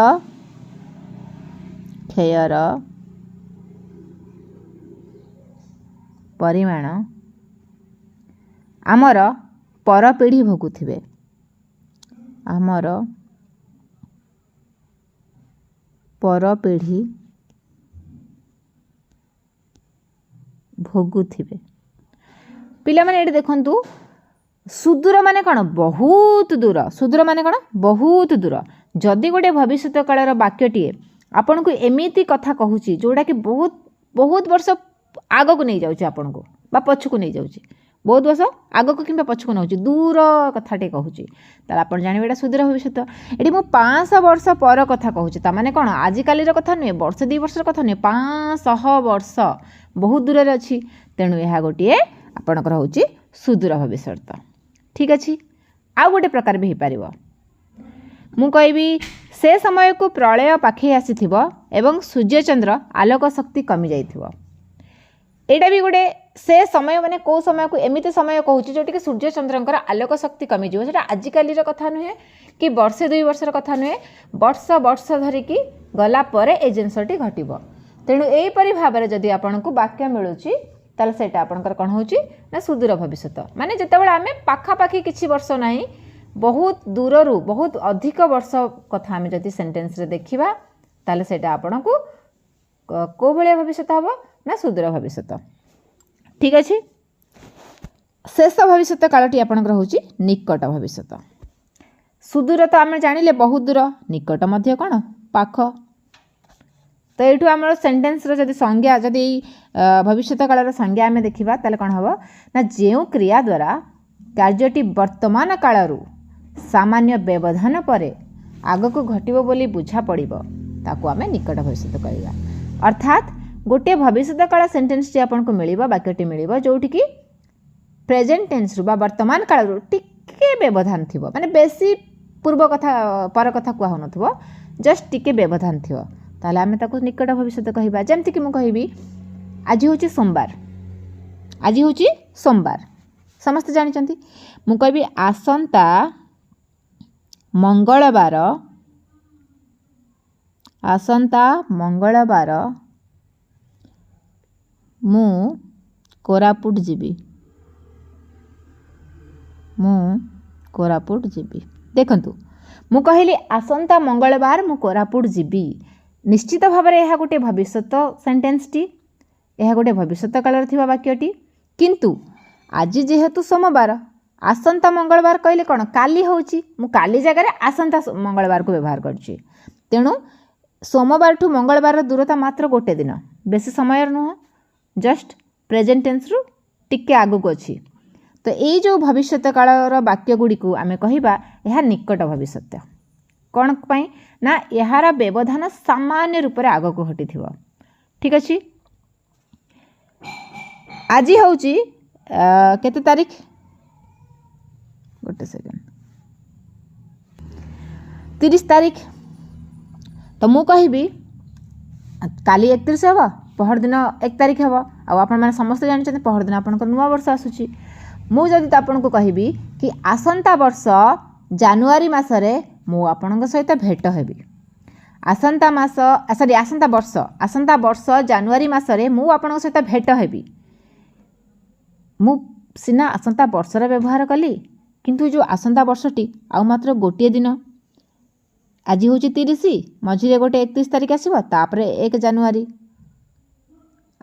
S1: क्षयर परिमाण आमर परपीढ़ी भोगुथिबे आमर परपीढ़ी भोगुथिबे। पिला माने एठी देखंतु सुदूर माने कौन बहुत दूर सुदूर माने कौन बहुत दूर जदि गोटे भविष्य कालर वाक्यटीए आपन को एमिति कथा कहूची जोड़ा कि बहुत बहुत वर्ष आग को नहीं जाउची आपन को बा पछ को नहीं जाउची बहुत वर्ष आग को किंबा पछ को नउची दूर कथाटे कहूची तार आपन जानिबे एटा सुदूर भविष्य। एठी मु 500 वर्ष पर कथा कहूची ता माने कोन आजि कालीर कथा नुहे वर्ष 2 वर्षर कथा नुहे 500 वर्ष बहुत दूर रे अछि तेणु यह गोटे आपणकर होची सुदूर भविष्य। ठीक अछि आ गोटे प्रकार भी पारिबो मु कहबी से समय को प्रलय पाखे आसीथिबो एवं सूर्य चंद्र आलोक शक्ति कमी जाइथिबो एटा भी गोटे से समय माने को समय को एमिते समय कहूची जोटी कि सूर्य चंद्रंकर आलोक शक्ति कमी जीव सेटा आजि कालीर कथा नुहे कि वर्षे 2 वर्षर कथा नुहे वर्ष वर्ष धरिकी गला परे ए जिनसटी घटिबो तेणु एहीपरि भाव जदि आपको वाक्य मिलूची ताले सेटा आपनकर कौन होची ना सुदूर भविष्य माने जेतेबेले आमे पाखापाखि किछि वर्ष नाही बहुत दूररू बहुत अधिक वर्ष कथा आमे जदि सेंटेंस रे देखिबा ताले सेटा आपनको को भलिया भविष्य हबो ना सुदूर भविष्य। ठीक अछि शेष भविष्य कालटी आपनकर होची निकट भविष्य। सुदूर तो आमे जानिले बहुत दूर निकट मध्य कोन पाख तो ये आम सेन्टेन्स जदि संज्ञा जदि भविष्य कालर संज्ञा आम देखा ताले कौन हम ना जो क्रिया द्वारा कार्यटी वर्तमान कालरू सामान्य व्यवधान पर आग को घटो बोली बुझा पड़ो ताकू आम निकट भविष्य कहवा अर्थात गोटे भविष्य काल सेन्टेन्स आपको मिल वाक्यटी मिल जोटि कि प्रेजेंट टेन्स रू वर्तमान कालरू टिके व्यवधान थी माने बेसी पूर्व कथा पर कथा कहु न जस्ट टिके व्यवधान थी ताले आमे ताको निकट भविष्य कहबा जेमति कि मु कहबी आज होची सोमवार आज होची सोमवार समस्त जानि चंती मु कहबी आसंता मंगलवार मु कोरापुट जीबी देखंतु मु कहली आसंता मंगलवार मु कोरापुट जीबी निश्चित भाव में यह गोटे भविष्य सेन्टेन्स टी यह गोटे भविष्य काल वाक्यटी किंतु आज जेहेतु सोमवार आसंता मंगलवार कहले कौन काली होची मु काली जगह आसंता मंगलवार को व्यवहार करछि तेणु सोमवार ठू मंगलवार दूरता मात्र गोटे दिन बेसी समय नुह जस्ट प्रेजेंट टेन्स रु टिके आगु अच्छी तो ये जो भविष्य कालर वाक्य गुड़ी को आमे कहिबा यह निकट भविष्य कौन पाई ना यार व्यवधान सामान्य रूप से आग को घटी थी। ठीक अच्छे आज हूँ केते तारीख गोटे सेकेंड 30 तारीख तो मु कहबी काली 31 हम ପହରଦିନ 1 ତାରିଖ ହେବ ଆଉ ଆପଣମାନେ ସମସ୍ତେ ଜାଣିଛନ୍ତି ପହରଦିନ ଆପଣଙ୍କର ନୂଆ ବର୍ଷ ଆସୁଛି। ମୁଁ ଯଦି ତ ଆପଣଙ୍କୁ କହିବି କି ଆସନ୍ତା ବର୍ଷ ଜାନୁଆରୀ ମାସରେ ମୁଁ ଆପଣଙ୍କ ସହିତ ଭେଟ ହେବି, ଆସନ୍ତା ବର୍ଷ ଜାନୁଆରୀ ମାସରେ ମୁଁ ଆପଣଙ୍କ ସହିତ ଭେଟ ହେବି, ମୁଁ ସିନା ଆସନ୍ତା ବର୍ଷର ବ୍ୟବହାର କଲି, କିନ୍ତୁ ଯେଉଁ ଆସନ୍ତା ବର୍ଷଟି ଆଉ ମାତ୍ର ଗୋଟିଏ ଦିନ, ଆଜି ହେଉଛି 30, ମଝିରେ ଗୋଟେ 31 ତାରିଖ ଆସିବ, ତାପରେ 1 ଜାନୁଆରୀ।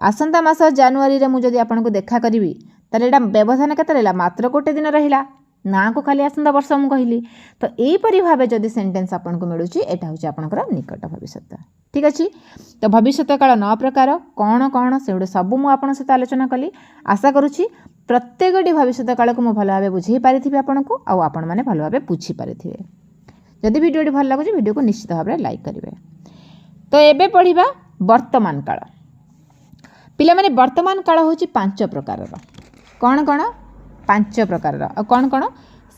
S1: ଆସନ୍ତା ମାସ ଜାନୁଆରୀରେ ମୁଁ ଯଦି ଆପଣଙ୍କୁ ଦେଖା କରିବି ତାହେଲେ ଏଇଟା ବ୍ୟବଧାନ କେତେ ରହିଲା? ମାତ୍ର ଗୋଟେ ଦିନ ରହିଲା, ନାଁକୁ ଖାଲି ଆସନ୍ତା ବର୍ଷ ମୁଁ କହିଲି। ତ ଏଇପରି ଭାବେ ଯଦି ସେଣ୍ଟେନ୍ସ ଆପଣଙ୍କୁ ମିଳୁଛି ଏଇଟା ହେଉଛି ଆପଣଙ୍କର ନିକଟ ଭବିଷ୍ୟତ। ଠିକ୍ ଅଛି। ତ ଭବିଷ୍ୟତ କାଳ 9 ପ୍ରକାର, କ'ଣ କ'ଣ ସେଗୁଡ଼ା ସବୁ ମୁଁ ଆପଣଙ୍କ ସହିତ ଆଲୋଚନା କଲି। ଆଶା କରୁଛି ପ୍ରତ୍ୟେକଟି ଭବିଷ୍ୟତ କାଳକୁ ମୁଁ ଭଲ ଭାବେ ବୁଝେଇ ପାରିଥିବି ଆପଣଙ୍କୁ, ଆଉ ଆପଣମାନେ ଭଲ ଭାବେ ବୁଝିପାରିଥିବେ। ଯଦି ଭିଡ଼ିଓଟି ଭଲ ଲାଗୁଛି ଭିଡ଼ିଓକୁ ନିଶ୍ଚିତ ଭାବରେ ଲାଇକ୍ କରିବେ। ତ ଏବେ ପଢ଼ିବା ବର୍ତ୍ତମାନ କାଳ। ପିଲାମାନେ ବର୍ତ୍ତମାନ କାଳ ହେଉଛି 5 ପ୍ରକାରର। କ'ଣ କ'ଣ? 5 ପ୍ରକାରର। ଆଉ କ'ଣ କ'ଣ?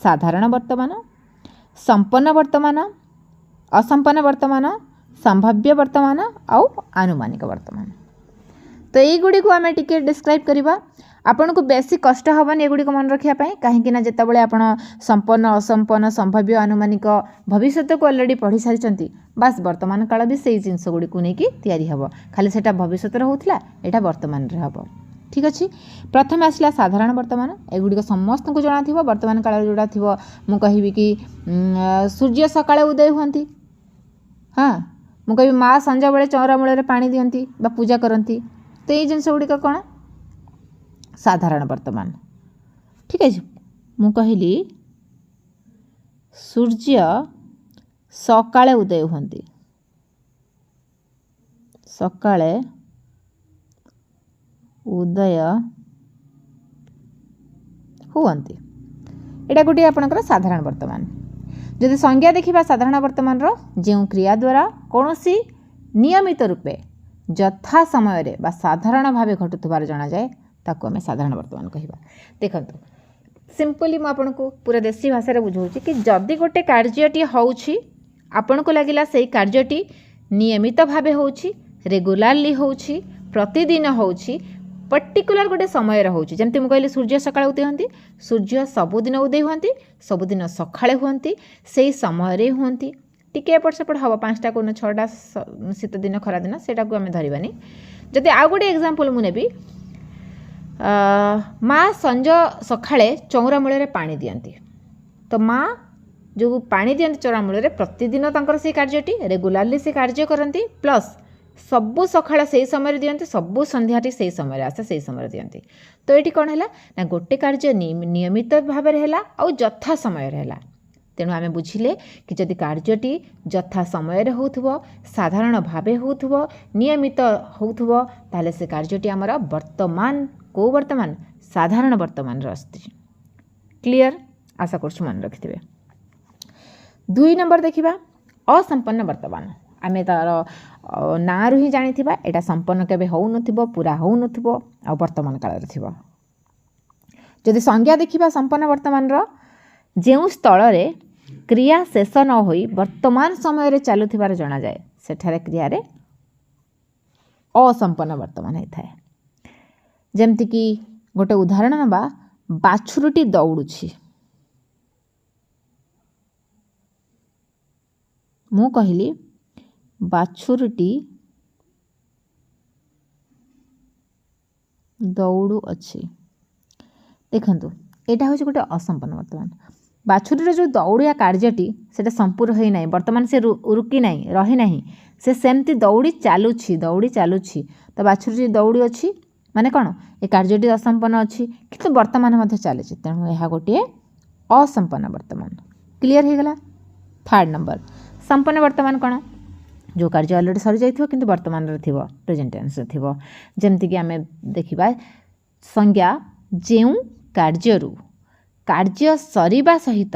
S1: ସାଧାରଣ ବର୍ତ୍ତମାନ, ସମ୍ପନ୍ନ ବର୍ତ୍ତମାନ, ଅସମ୍ପନ୍ନ ବର୍ତ୍ତମାନ, ସମ୍ଭାବ୍ୟ ବର୍ତ୍ତମାନ ଆଉ ଆନୁମାନିକ ବର୍ତ୍ତମାନ। ତ ଏଇଗୁଡ଼ିକୁ ଆମେ ଟିକେ ଡିସ୍କ୍ରାଇବ୍ କରିବା। ଆପଣଙ୍କୁ ବେଶୀ କଷ୍ଟ ହେବନି ଏଗୁଡ଼ିକ ମନେ ରଖିବା ପାଇଁ, କାହିଁକି ନା ଯେତେବେଳେ ଆପଣ ସମ୍ପନ୍ନ, ଅସମ୍ପନ୍ନ, ସମ୍ଭାବ୍ୟ, ଆନୁମାନିକ, ଭବିଷ୍ୟତକୁ ଅଲରେଡ଼ି ପଢ଼ି ସାରିଛନ୍ତି, ବାସ୍ ବର୍ତ୍ତମାନ କାଳ ବି ସେଇ ଜିନିଷ ଗୁଡ଼ିକୁ ନେଇକି ତିଆରି ହେବ। ଖାଲି ସେଇଟା ଭବିଷ୍ୟତରେ ହେଉଥିଲା, ଏଇଟା ବର୍ତ୍ତମାନରେ ହେବ। ଠିକ୍ ଅଛି। ପ୍ରଥମେ ଆସିଲା ସାଧାରଣ ବର୍ତ୍ତମାନ। ଏଗୁଡ଼ିକ ସମସ୍ତଙ୍କୁ ଜଣାଥିବ। ବର୍ତ୍ତମାନ କାଳରେ ଯେଉଁଟା ଥିବ, ମୁଁ କହିବି କି ସୂର୍ଯ୍ୟ ସକାଳେ ଉଦୟ ହୁଅନ୍ତି। ହଁ, ମୁଁ କହିବି ମା ସଞ୍ଜବେଳେ ଚଉରା ମୂଳରେ ପାଣି ଦିଅନ୍ତି ବା ପୂଜା କରନ୍ତି। ତ ଏଇ ଜିନିଷ ଗୁଡ଼ିକ କ'ଣ? ସାଧାରଣ ବର୍ତ୍ତମାନ। ଠିକ୍ ଅଛି। ମୁଁ କହିଲି ସୂର୍ଯ୍ୟ ସକାଳେ ଉଦୟ ହୁଅନ୍ତି, ସକାଳେ ଉଦୟ ହୁଅନ୍ତି, ଏଇଟା ଗୋଟିଏ ଆପଣଙ୍କର ସାଧାରଣ ବର୍ତ୍ତମାନ। ଯଦି ସଂଜ୍ଞା ଦେଖିବା ସାଧାରଣ ବର୍ତ୍ତମାନର, ଯେଉଁ କ୍ରିୟା ଦ୍ୱାରା କୌଣସି ନିୟମିତ ରୂପେ ଯଥା ସମୟରେ ବା ସାଧାରଣ ଭାବେ ଘଟୁଥିବାର ଜଣାଯାଏ ତାକୁ ଆମେ ସାଧାରଣ ବର୍ତ୍ତମାନ କହିବା। ଦେଖନ୍ତୁ, ସିମ୍ପଲି ମୁଁ ଆପଣଙ୍କୁ ପୁରା ଦେଶୀ ଭାଷାରେ ବୁଝାଉଛି କି ଯଦି ଗୋଟେ କାର୍ଯ୍ୟଟି ହେଉଛି, ଆପଣଙ୍କୁ ଲାଗିଲା ସେଇ କାର୍ଯ୍ୟଟି ନିୟମିତ ଭାବେ ହେଉଛି, ରେଗୁଲାରଲି ହେଉଛି, ପ୍ରତିଦିନ ହେଉଛି, ପର୍ଟିକୁଲାର ଗୋଟେ ସମୟରେ ହେଉଛି। ଯେମିତି ମୁଁ କହିଲି ସୂର୍ଯ୍ୟ ସକାଳେ ଉଦୟ ହୁଅନ୍ତି, ସୂର୍ଯ୍ୟ ସବୁଦିନ ଉଦୟ ହୁଅନ୍ତି, ସବୁଦିନ ସକାଳେ ହୁଅନ୍ତି, ସେଇ ସମୟରେ ହୁଅନ୍ତି। ଟିକେ ଏପଟ ସେପଟ ହେବ, 5ଟା କୋଉଦିନ 6ଟା, ଶୀତ ଦିନ ଖରାଦିନ, ସେଇଟାକୁ ଆମେ ଧରିବାନି। ଯଦି ଆଉ ଗୋଟେ ଏକ୍ଜାମ୍ପଲ୍ ମୁଁ ନେବି, ମା ସକାଳେ ଚଉରା ମୂଳରେ ପାଣି ଦିଅନ୍ତି। ତ ମା ଯେଉଁ ପାଣି ଦିଅନ୍ତି ଚଉରା ମୂଳରେ, ପ୍ରତିଦିନ ତାଙ୍କର ସେଇ କାର୍ଯ୍ୟଟି ରେଗୁଲାରଲି ସେ କାର୍ଯ୍ୟ କରନ୍ତି, ପ୍ଲସ୍ ସବୁ ସକାଳ ସେଇ ସମୟରେ ଦିଅନ୍ତି, ସବୁ ସନ୍ଧ୍ୟାଟି ସେଇ ସମୟରେ ଆସେ, ସେଇ ସମୟରେ ଦିଅନ୍ତି। ତ ଏଇଠି କ'ଣ ହେଲା ନା ଗୋଟେ କାର୍ଯ୍ୟ ନିୟମିତ ଭାବରେ ହେଲା ଆଉ ଯଥା ସମୟରେ ହେଲା। ତେଣୁ ଆମେ ବୁଝିଲେ କି ଯଦି କାର୍ଯ୍ୟଟି ଯଥା ସମୟରେ ହେଉଥିବ, ସାଧାରଣ ଭାବେ ହେଉଥିବ, ନିୟମିତ ହେଉଥିବ, ତାହେଲେ ସେ କାର୍ଯ୍ୟଟି ଆମର ବର୍ତ୍ତମାନ, କେଉଁ ବର୍ତ୍ତମାନ? ସାଧାରଣ ବର୍ତ୍ତମାନର ଆସୁଛି। କ୍ଲିଅର? ଆଶା କରୁଛୁ ମନେ ରଖିଥିବେ। 2 ନମ୍ବର ଦେଖିବା ଅସମ୍ପନ୍ନ ବର୍ତ୍ତମାନ। ଆମେ ତା'ର ନାଁରୁ ହିଁ ଜାଣିଥିବା ଏଇଟା ସମ୍ପନ୍ନ କେବେ ହେଉନଥିବ, ପୁରା ହେଉନଥିବ, ଆଉ ବର୍ତ୍ତମାନ କାଳରେ ଥିବ। ଯଦି ସଂଜ୍ଞା ଦେଖିବା ସମ୍ପନ୍ନ ବର୍ତ୍ତମାନର, ଯେଉଁ ସ୍ଥଳରେ କ୍ରିୟା ଶେଷ ନ ହୋଇ ବର୍ତ୍ତମାନ ସମୟରେ ଚାଲୁଥିବାର ଜଣାଯାଏ ସେଠାରେ କ୍ରିୟାରେ ଅସମ୍ପନ୍ନ ବର୍ତ୍ତମାନ ହେଇଥାଏ। ଯେମିତିକି ଗୋଟେ ଉଦାହରଣ ନେବା, ବାଛୁରୀଟି ଦୌଡ଼ୁଛି। ମୁଁ କହିଲି ବାଛୁରୀଟି ଦୌଡ଼ୁଅଛି। ଦେଖନ୍ତୁ, ଏଇଟା ହେଉଛି ଗୋଟେ ଅସମ୍ପନ୍ନ ବର୍ତ୍ତମାନ। ବାଛୁରୀର ଯେଉଁ ଦୌଡ଼ିବା କାର୍ଯ୍ୟଟି ସେଇଟା ସମ୍ପୂର୍ଣ୍ଣ ହୋଇନାହିଁ, ବର୍ତ୍ତମାନ ସେ ରୁକି ନାହିଁ, ରହିନାହିଁ, ସେ ସେମିତି ଦୌଡ଼ି ଚାଲୁଛି। ତ ବାଛୁରୀଟି ଦୌଡ଼ୁଅଛି ମାନେ କ'ଣ? ଏ କାର୍ଯ୍ୟଟି ଅସମ୍ପନ୍ନ ଅଛି, କିନ୍ତୁ ବର୍ତ୍ତମାନ ମଧ୍ୟ ଚାଲିଛି, ତେଣୁ ଏହା ଗୋଟିଏ ଅସମ୍ପନ୍ନ ବର୍ତ୍ତମାନ। କ୍ଲିଅର ହେଇଗଲା? 3rd ନମ୍ବର ସମ୍ପନ୍ନ ବର୍ତ୍ତମାନ କ'ଣ? ଯେଉଁ କାର୍ଯ୍ୟ ଅଲରେଡ଼ି ସରିଯାଇଥିବ କିନ୍ତୁ ବର୍ତ୍ତମାନରେ ଥିବ, ପ୍ରେଜେଣ୍ଟ ଟେନ୍ସରେ ଥିବ। ଯେମିତିକି ଆମେ ଦେଖିବା ସଂଜ୍ଞା, ଯେଉଁ କାର୍ଯ୍ୟରୁ କାର୍ଯ୍ୟ ସରିବା ସହିତ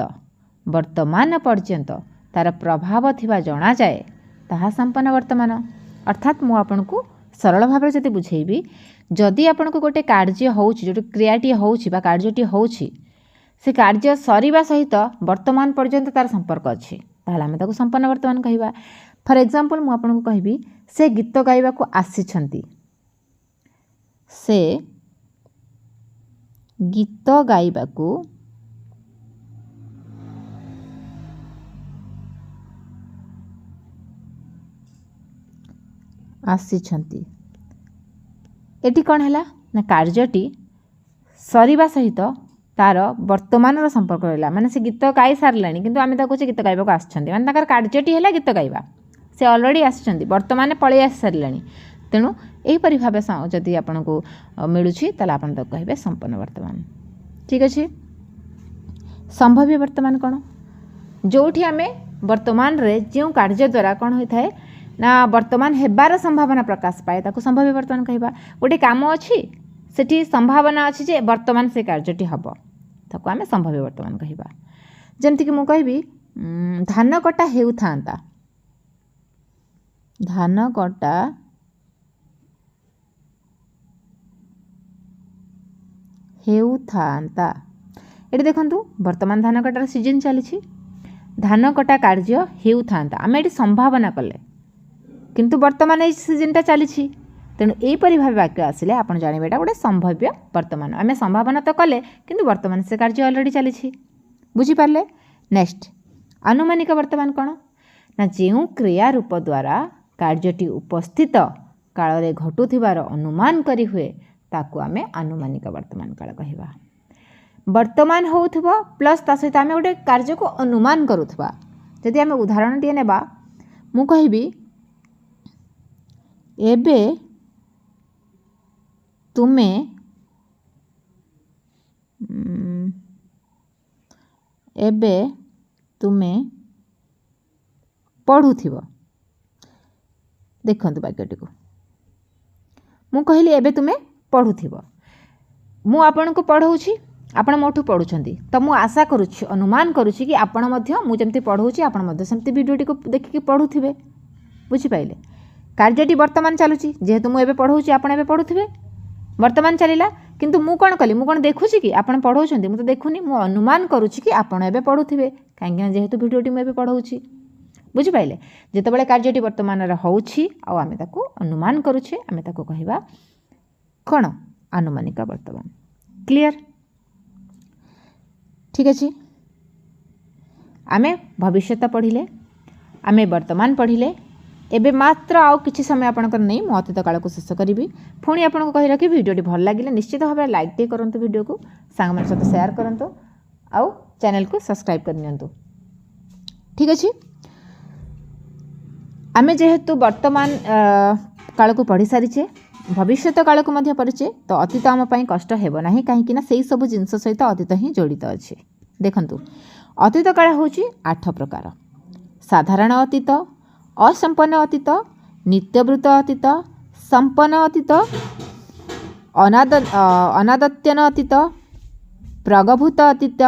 S1: ବର୍ତ୍ତମାନ ପର୍ଯ୍ୟନ୍ତ ତା'ର ପ୍ରଭାବ ଥିବା ଜଣାଯାଏ ତାହା ସମ୍ପନ୍ନ ବର୍ତ୍ତମାନ। ଅର୍ଥାତ୍ ମୁଁ ଆପଣଙ୍କୁ ସରଳ ଭାବରେ ଯଦି ବୁଝେଇବି, ଯଦି ଆପଣଙ୍କୁ ଗୋଟେ କାର୍ଯ୍ୟ ହେଉଛି, ଯେଉଁଠି କ୍ରିୟାଟିଏ ହେଉଛି ବା କାର୍ଯ୍ୟଟି ହେଉଛି, ସେ କାର୍ଯ୍ୟ ସରିବା ସହିତ ବର୍ତ୍ତମାନ ପର୍ଯ୍ୟନ୍ତ ତା'ର ସମ୍ପର୍କ ଅଛି, ତାହେଲେ ଆମେ ତାକୁ ସମ୍ପନ୍ନ ବର୍ତ୍ତମାନ କହିବା। ଫର୍ ଏକ୍ଜାମ୍ପଲ୍ ମୁଁ ଆପଣଙ୍କୁ କହିବି, ସେ ଗୀତ ଗାଇବାକୁ ଆସିଛନ୍ତି, से गीत गाइबाकू आसिछंती। एटी कौन है ना कार्यटी सरीबा सहित तार वर्तमान संपर्क रहा माने से गीत गाई सारे किंतु आम कहे गीत गाइबा आसछंती माने कार्यटी है गीत गाइबा से अलरेडी आसछंती वर्तमान पलि आसी सारे तेणु यहीपरि भाव जदि आपन को मिलूँ ताला आपन तो कहे संपन्न वर्तमान। ठीक अच्छे। संभाव्य वर्तमान कौन जोठी आम वर्तमान रे जो कार्य द्वारा कौन होता है ना वर्तमान हेबार संभावना प्रकाश पाए ताको संभाव्य वर्तमान कहबा। गोटे काम अच्छी सेठी संभावना अच्छी जे वर्तमान से कार्यटी हम ताको आम संभाव्य वर्तमान कहबा। जमती कि मु कहबी धान कटा हेउथांता धान कटा हेउथांता ये देखंतु वर्तमान धान कटार सीजन चली धान कटा कार्य हेउथांता आम ये संभावना कले किंतु वर्तमान ये सीजनटा चली तेणु यहीपरि भाव वाक्य आसिले आप जानवे एटा गोटे संभाव्य वर्तमान आम संभावना तो कले किंतु वर्तमान से कार्य अलरेडी चली बुझीपारे। नेक्स्ट आनुमानिक वर्तमान कौन ना जो क्रिया रूप द्वारा कार्यटी उपस्थित काल रे घटुथिबार अनुमान करी हुए ताकू आम आनुमानिक वर्तमान काल कहवा। वर्तमान होउथबो प्लस ता सहित आम गोटे कार्य को अनुमान करुथबा। जदि आम उदाहरण टे नेबा मु कहबी एबे तुमे एबे तुमे पढ़ुथिबो। देखंतु वाक्यटी को मु कहली एबे तुमे पढ़ुथिबो मु आपन को पढ़ौछि आपण मोठू पढ़ुछंती तो मु आशा करुछि अनुमान करुछि कि आपण मध्य मु जेमती पढ़ौछि आपण मध्य सेमती वीडियोटी को देखिकी पढ़ुथिबे। बुझी पाइले कार्यटी वर्तमान चलुछि जेहेतु मु एबे पढ़ौछि आपण एबे पढ़ुथिबे वर्तमान चलिला किंतु मु कोन कली मु कोन देखुछि कि आपण पढ़ौछंती मु तो देखुनी मु अनुमान करुछि कि आपण एबे पढ़ुथिबे काहेकि जेहेतु वीडियोटी मु एबे पढ़ौछि। बुझी पाइले जेतेबेले कार्यटी वर्तमान रे होउछि आ आमे ताको अनुमान करुछे आमे ताको कहिबा कोन आनुमानिक वर्तमान। क्लियर। ठीक अच्छे। आमे भविष्यत पढ़िले आमे वर्तमान पढ़िले एबे मात्र आउ किछि समय आपनकर नहीं मु अतीत काल को शेष करी पुणी आपन को कहि रखी वीडियोटी भल लागिले निश्चित भाव लाइक टे करंतु वीडियो को सांग मन सहित शेयर करंतु आउ चैनल को सब्सक्राइब कर नियंतु। ठीक अच्छे। आमे जेहेतु वर्तमान काल को पढ़ी सारिचे भविष्यत काल को मध्य परिचे तो अतीत आम पई कष्ट हेबो नाही काहेकि ना सेही सब जिंस सहित अतीत ही जड़ित अछि। देखंतु अतीत काल होची 8 प्रकार साधारण अतीत असंपन्न अतीत नित्यवृत्त अतीत संपन्न अतीत अनादत्यन अतीत प्रगभूत अतीत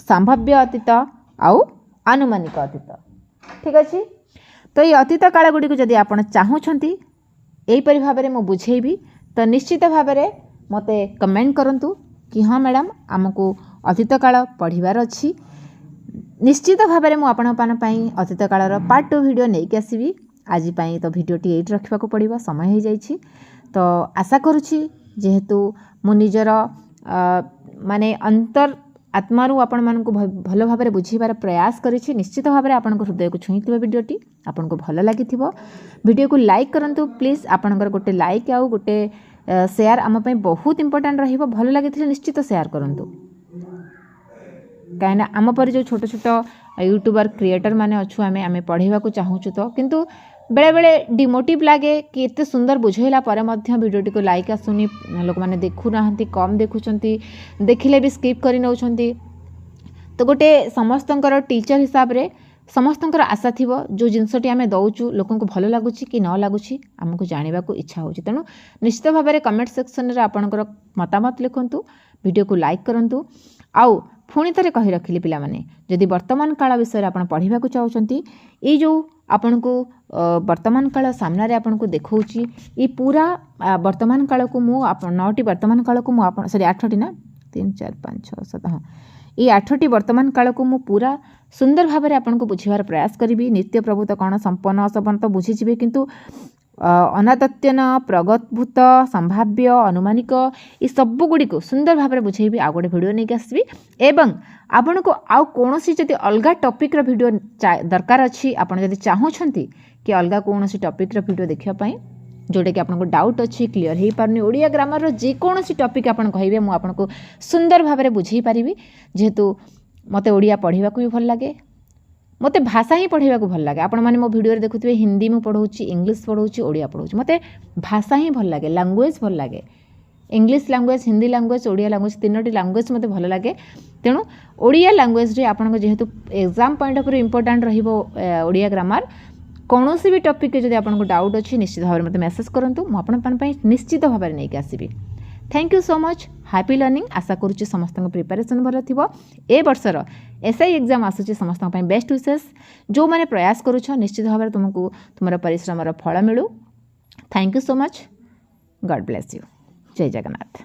S1: संभाव्य अतीत आउ आनुमानिक अतीत। ठीक अच्छे। तो ये अतीत काल गुड़ी को जदि आपण चाहूछंती एहीपरि भाव में मुझे बुझेबी तो निश्चित भाव में मते कमेंट करंतु कि हाँ मैडम आमको अतीत काल पढ़िबार अच्छी। निश्चित भाव में मुझे अतीत कालर पार्ट 2 वीडियो नहीं आसबि आज तो वीडियोटी ये रखा पड़ो समय हो जाइए। तो आशा करुँची जेहेतु मु निजर माने अंतर आत्मारू आपण मानक भल भाव में बुझेबार प्रयास करिछि। निश्चित भाव में आपण हृदय को छुईथिबा वीडियोटी आपन को भल लागिथिबो वीडियो को लाइक करंतु प्लीज आपणकर गोटे लाइक आउ गोटे शेयर आम पई बहुत इंपोर्टेंट रहिबो। भल लागिथिले निश्चित शेयर करंतु कहीं आम पर जो छोट छोट यूट्यूबर क्रिएटर माने अच्छु आमे पढ़ेवा को चाहूँ तो किंतु बेले बेले डिमोटिव लगे कि एत सुंदर बुझेला पर मध्य वीडियोटी को लाइक आसुनी लोक मैंने देखु ना कम देखुंट देखिले भी स्किप कर नौछंती। तो गोटे समस्तंकर टीचर हिसाब रे समस्तंकर आशा थिबो जो जिनसटी आमे दउचु लोकन को भल लागुची कि न लागुची आमको जानिबा को इच्छा होची। तेणु निश्चित भाव में कमेंट सेक्शन रे आपनकर मतामत लिखंतु वीडियो को लाइक करंतु आउ पुणी थे कही रखिली पिला माने जदि वर्तमान काल विषय आप पढ़ा चाहते ये जो आपण को वर्तमान काल सामने आपन को देखौची ये पूरा वर्तमान काल को मु 9टी वर्तमान काल को मु सॉरी 8टी ना 3 4 5 6 7 हाँ ये 8टी वर्तमान काल को मु पूरा सुंदर भाव में आपन को बुझार प्रयास करी। नित्य प्रभुत्व कौन संपन्न असंपन्न तो बुझीजे किंतु अनादत्यन प्रगतभूत संभाव्य अनुमानिक ये सबुगुड़ी सुंदर भाव में बुझेबी आ गोटे भिडियो नहीं आसबि एवं आपण को आउ कौन सी जदि अलग टॉपिक रो वीडियो दरकार अच्छी आपण जदि चाहूछंती कि अलग कौन सी टॉपिक रो वीडियो देखिया पई जोटा कि आपको डाउट अच्छी क्लीयर हो पारनी ओडिया ग्रामर रो जेकोसी टॉपिक आपन कहिबे मु आपनको सुंदर भाव में बुझेई पारिबी जेहेतु मते ओडिया पढ़िबा को भी भल लागे मते भाषा ही पढ़ाइबा को भल लगे आपण माने मो वीडियो रे देखुथिबे हिंदी में पढ़ौची इंग्लिश पढ़ौची ओडिया पढ़ौची मते भाषा ही भल लगे लैंग्वेज भल लगे English language Hindi language Odia language तीनोटी लैंग्वेज मते भल लगे तेणु ओडिया लैंग्वेज रे आपण जेहेतु exam point of view important रहिबो ओडिया ग्रामर कौन भी टॉपिक जब आपको डाउट अच्छी निश्चित भाव में मत मेसेज करूँ मुझे निश्चित भाव में नहीं आसबि thank you so much happy learning आशा करुच्ची समस्त प्रिपरेशन भल थी ए वर्षर एसआई एग्जाम आसूँ समस्त बेस्ट विशेष जो मैंने प्रयास करुछ निश्चित भाव में तुमको तुम परिश्रम फल मिलू thank you so much God bless you जय जगन्नाथ।